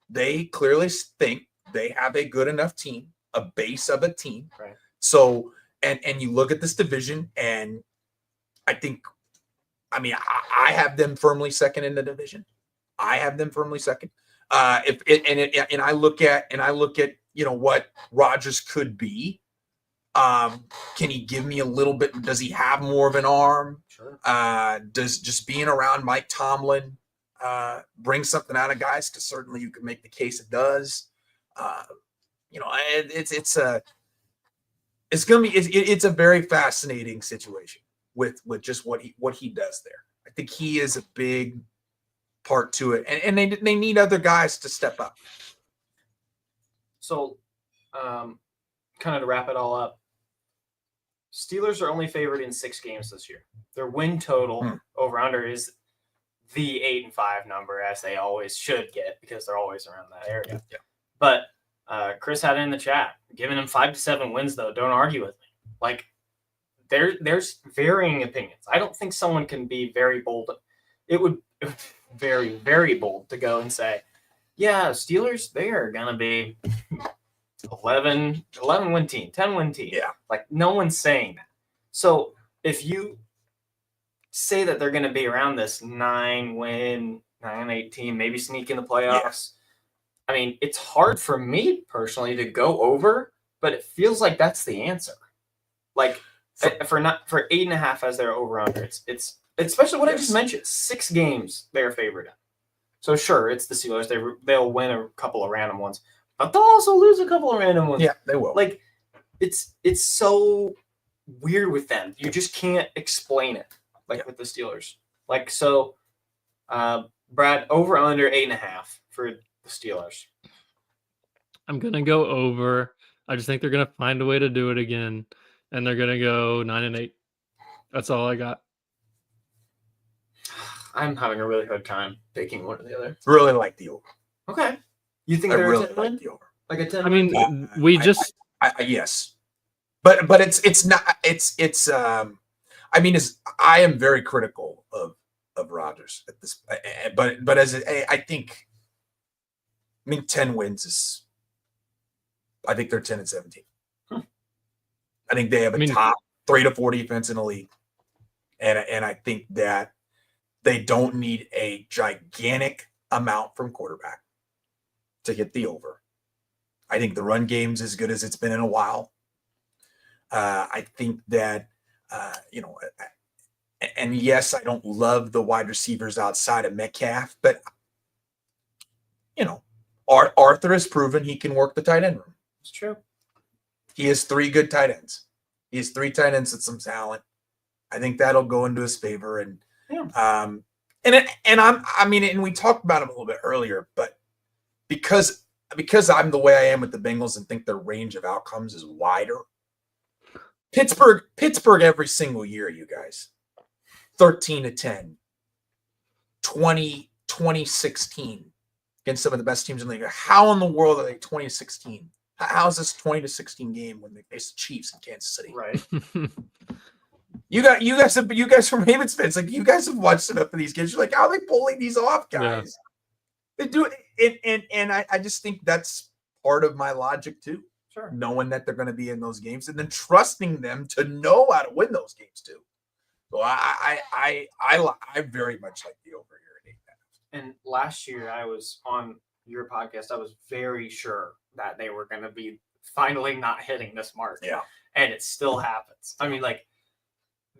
They clearly think they have a good enough team, a base of a team. Right. So and you look at this division, and I have them firmly second in the division. I have them firmly second. I look at what Rodgers could be. Can he give me a little bit? Does he have more of an arm? Sure. Does just being around Mike Tomlin bring something out of guys? Because certainly you can make the case it does. It's a very fascinating situation with just what he does there. I think he is a big part to it, and they need other guys to step up. So, kind of to wrap it all up, Steelers are only favored in 6 games this year. Their win total over under is the 8-5 number, as they always should get because they're always around that area. Yeah. But Chris had it in the chat, giving him 5 to 7 wins though. Don't argue with me. Like there's varying opinions. I don't think someone can be very bold. It would very, very bold to go and say, yeah, Steelers, they are gonna be 11 win team, 10 win team. Yeah. Like no one's saying that. So if you say that they're going to be around this 9-8 team, maybe sneak in the playoffs. Yeah. I mean, it's hard for me personally to go over, but it feels like that's the answer. Like for 8.5 as their over under, it's especially what I just mentioned, 6 games they're favored in. So sure, it's the Steelers. They'll win a couple of random ones, but they'll also lose a couple of random ones. Yeah, they will. Like it's so weird with them. You just can't explain it. Like with the Steelers. Like so, Brad, over under 8.5 for the Steelers. I'm gonna go over. I just think they're gonna find a way to do it again, and they're gonna go 9-8. That's all I got. I'm having a really hard time picking one or the other. Really like the over. Okay. You think I they're really a 10 like win? the over. Like a 10 I mean, yes, but it's not. I am very critical of Rodgers at this, but I think 10 wins is. I think they're 10-17. I think they have a top 3 to 4 defense in the league, and I think that they don't need a gigantic amount from quarterback to hit the over. I think the run game's as good as it's been in a while. I think that and yes, I don't love the wide receivers outside of Metcalf, but Arthur has proven he can work the tight end room. It's true. He has 3 good tight ends. He has 3 tight ends with some talent. I think that'll go into his favor. And and we talked about him a little bit earlier, but because I'm the way I am with the Bengals and think their range of outcomes is wider, Pittsburgh every single year, you guys. 13-10. 2016 against some of the best teams in the league. How in the world are they 2016? How is this 20-16 game when they face the Chiefs in Kansas City? Right. You guys from Ravens fans, like you guys have watched enough of these games. You're like, how are they pulling these off, guys? Yeah. They do it, and I just think that's part of my logic too. Sure. Knowing that they're going to be in those games and then trusting them to know how to win those games too. So I very much like the over here at 8.5. And last year I was on your podcast. I was very sure that they were going to be finally not hitting this mark. Yeah. And it still happens. I mean, like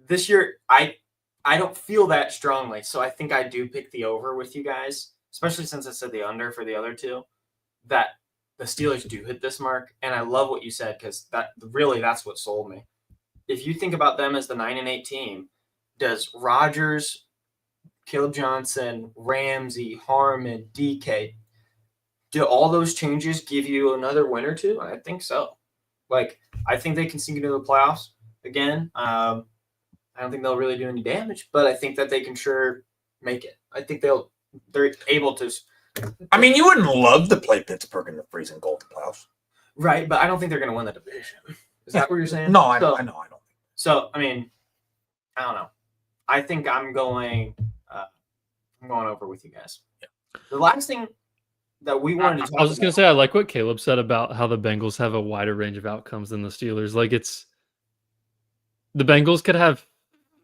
this year, I don't feel that strongly. So I think I do pick the over with you guys, especially since I said the under for the other two, that the Steelers do hit this mark. And I love what you said, because that's what sold me. If you think about them as the 9-8 team, does Rodgers, Caleb Johnson, Ramsey, Harmon, DK, do all those changes give you another win or two? I think so. Like, I think they can sink into the playoffs again. I don't think they'll really do any damage, but I think that they can sure make it. I think they're able to. I mean, you wouldn't love to play Pittsburgh in the freezing cold playoffs. Right, but I don't think they're going to win the division. Is that what you're saying? No, I know. I don't. So, I mean, I don't know. I think I'm going over with you guys. Yeah. The last thing that we wanted to talk about. I was just going to say, I like what Caleb said about how the Bengals have a wider range of outcomes than the Steelers. Like, the Bengals could have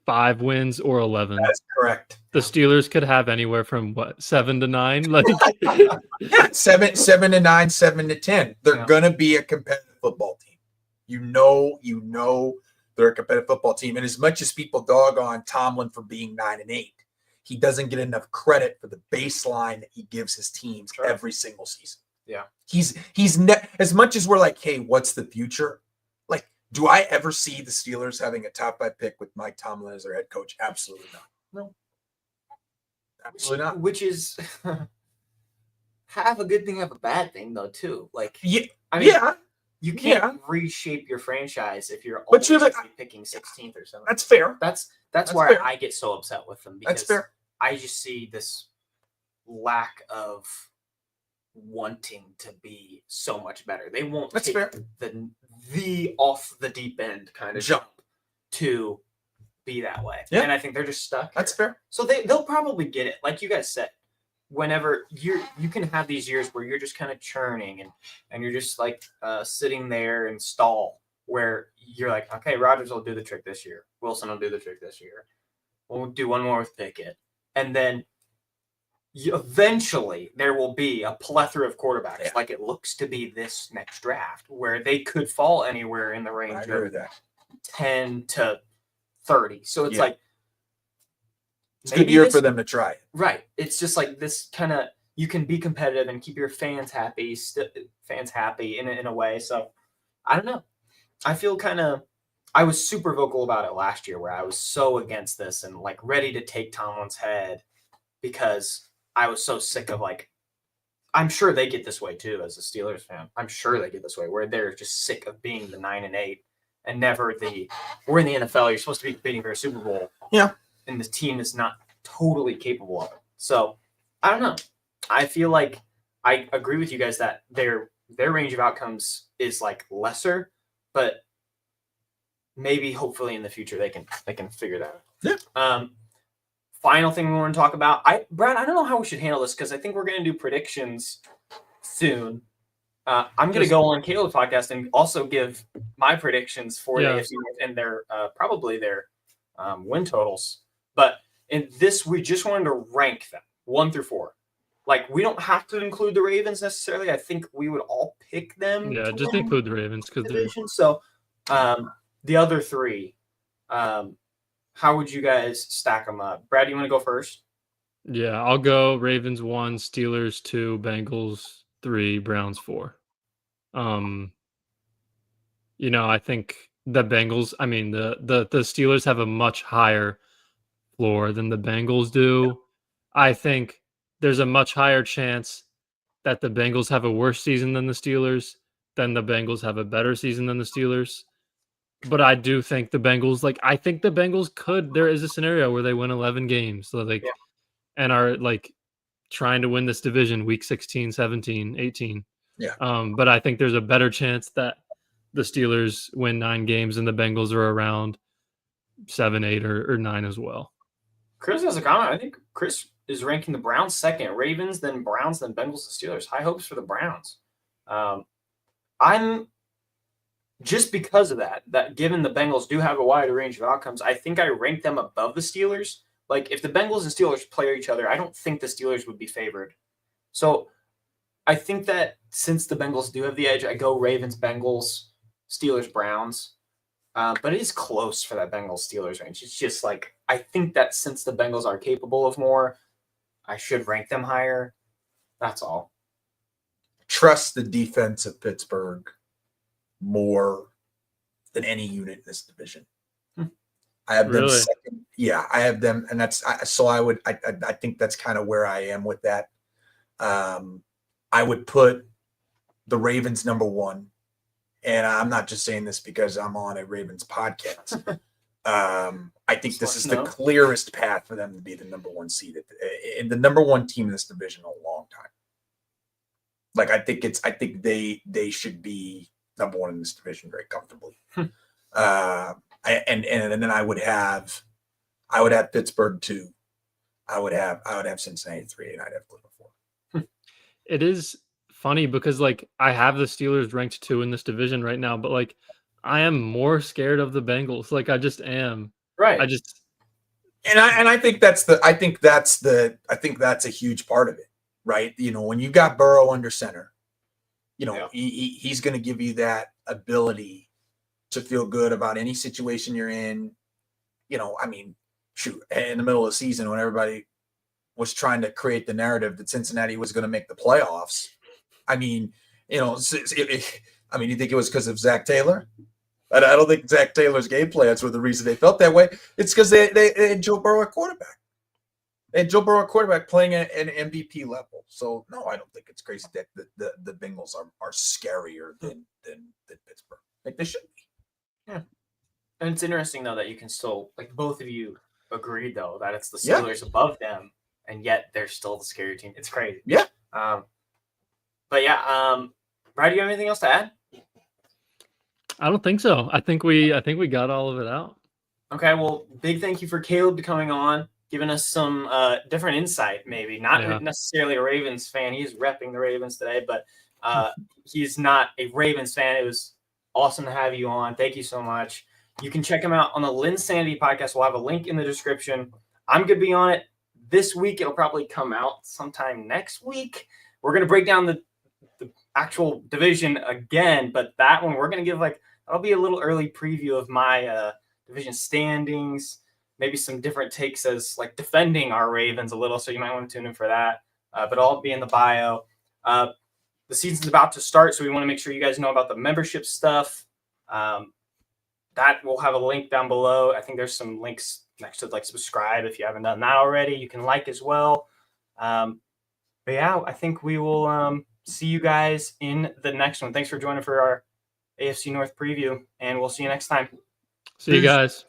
5 wins or 11. That's correct. The Steelers could have anywhere from 7 to 9. Like, yeah, 7 to 9, 7 to 10. They're gonna be a competitive football team. You know, they're a competitive football team. And as much as people dog on Tomlin for being 9-8, he doesn't get enough credit for the baseline that he gives his teams every single season. Yeah, he's as much as we're like, hey, what's the future? Like, do I ever see the Steelers having a top 5 pick with Mike Tomlin as their head coach? Absolutely not. No, absolutely not. Which is half a good thing, half a bad thing, though, too. Like, yeah, I mean, you can't reshape your franchise if you're always picking 16th or something. That's fair. That's why I get so upset with them, because that's fair. I just see this lack of wanting to be so much better. They won't take the off the deep end kind of jump to be that way. Yeah. And I think they're just stuck. That's fair. So they'll probably get it. Like you guys said, whenever you can have these years where you're just kind of churning and you're just like sitting there and stall, where you're like, okay, Rodgers will do the trick this year. Wilson will do the trick this year. We'll do one more with Pickett. And then eventually there will be a plethora of quarterbacks, like it looks to be this next draft, where they could fall anywhere in the range of 10 to 30. So it's like, it's a good year for them to try it. Right. It's just like this kind of, you can be competitive and keep your fans happy in a way. So I don't know. I feel I was super vocal about it last year, where I was so against this and like ready to take Tomlin's head, because I was so sick of, like, I'm sure they get this way too as a Steelers fan. I'm sure they get this way, where they're just sick of being the 9-8 and never we're in the NFL. You're supposed to be competing for a Super Bowl. Yeah. And the team is not totally capable of it. So I don't know. I feel like I agree with you guys that their range of outcomes is like lesser, but maybe hopefully in the future they can figure that out. Yeah. Final thing we want to talk about. Brad, I don't know how we should handle this, because I think we're going to do predictions soon. I'm going to go on Caleb's podcast and also give my predictions for the AFC and their probably their win totals. But in this, we just wanted to rank them 1 through 4. Like, we don't have to include the Ravens necessarily. I think we would all pick them. Yeah, just include the Ravens because division. So the other 3. How would you guys stack them up? Brad, you want to go first? Yeah, I'll go Ravens 1, Steelers 2, Bengals 3, Browns 4. I think the Bengals, the Steelers have a much higher floor than the Bengals do. Yeah. I think there's a much higher chance that the Bengals have a worse season than the Steelers, than the Bengals have a better season than the Steelers. but I do think the Bengals, like, I think the Bengals could. There is a scenario where they win 11 games, so like, Yeah. and are like trying to win this division week 16, 17, 18. Yeah. But I think there's a better chance that the Steelers win 9 games and the Bengals are around 7, 8, or 9 as well. Chris has a comment. I think Chris is ranking the Browns second. Ravens, then Browns, then Bengals, and Steelers. High hopes for the Browns. I'm just because of that given the Bengals do have a wide range of outcomes, I think I rank them above the Steelers. Like, if the Bengals and Steelers play each other, I don't think the Steelers would be favored. So I think that since the Bengals do have the edge, I go Ravens, Bengals, Steelers, Browns. But it is close for that Bengals-Steelers range. It's just like, I think that since the Bengals are capable of more, I should rank them higher. That's all. Trust the defense of Pittsburgh more than any unit in this division. I have them second. Yeah, I have them, and that's so I think that's kind of where I am with that. I would put the Ravens number 1, and I'm not just saying this because I'm on a Ravens podcast. I think this is the clearest path for them to be the number 1 seed and the number 1 team in this division in a long time. Like, I think they should be number 1 in this division very comfortably. And then I would have Pittsburgh 2. I would have Cincinnati 3, and I'd have Cleveland 4. It is funny because, like, I have the Steelers ranked 2 in this division right now, but like, I am more scared of the Bengals. Like, I just am. Right. I think that's a huge part of it, right? You know, when you got Burrow under center, you know, he's going to give you that ability to feel good about any situation you're in. You know, I mean, shoot, in the middle of the season when everybody was trying to create the narrative that Cincinnati was going to make the playoffs. I mean, you know, you think it was because of Zach Taylor? I don't think Zach Taylor's game plans were the reason they felt that way. It's because they had Joe Burrow at quarterback. They had Joe Burrow at quarterback playing at an MVP level. So, no, I don't think it's crazy that the Bengals are scarier than Pittsburgh. Like, they should be. Yeah. And it's interesting, though, that you can still, like, both of you agreed, though, that it's the Steelers above them, and yet they're still the scary team. It's crazy. Yeah. But yeah, Brad, do you have anything else to add? I don't think so. I think we got all of it out. Okay, well, big thank you for Caleb coming on, giving us some different insight, maybe. Not necessarily a Ravens fan. He's repping the Ravens today, but he's not a Ravens fan. It was awesome to have you on. Thank you so much. You can check him out on the Linsanity podcast. We'll have a link in the description. I'm going to be on it this week. It'll probably come out sometime next week. We're going to break down the actual division again, but that one we're going to give that'll be a little early preview of my division standings, maybe some different takes as like defending our Ravens a little. So you might want to tune in for that, but I'll be in the bio. The season's about to start, so we want to make sure you guys know about the membership stuff. That will have a link down below. I think there's some links next to like subscribe if you haven't done that already. You can like as well. But yeah, I think we will see you guys in the next one. Thanks for joining for our AFC North preview, and we'll see you next time. See you guys.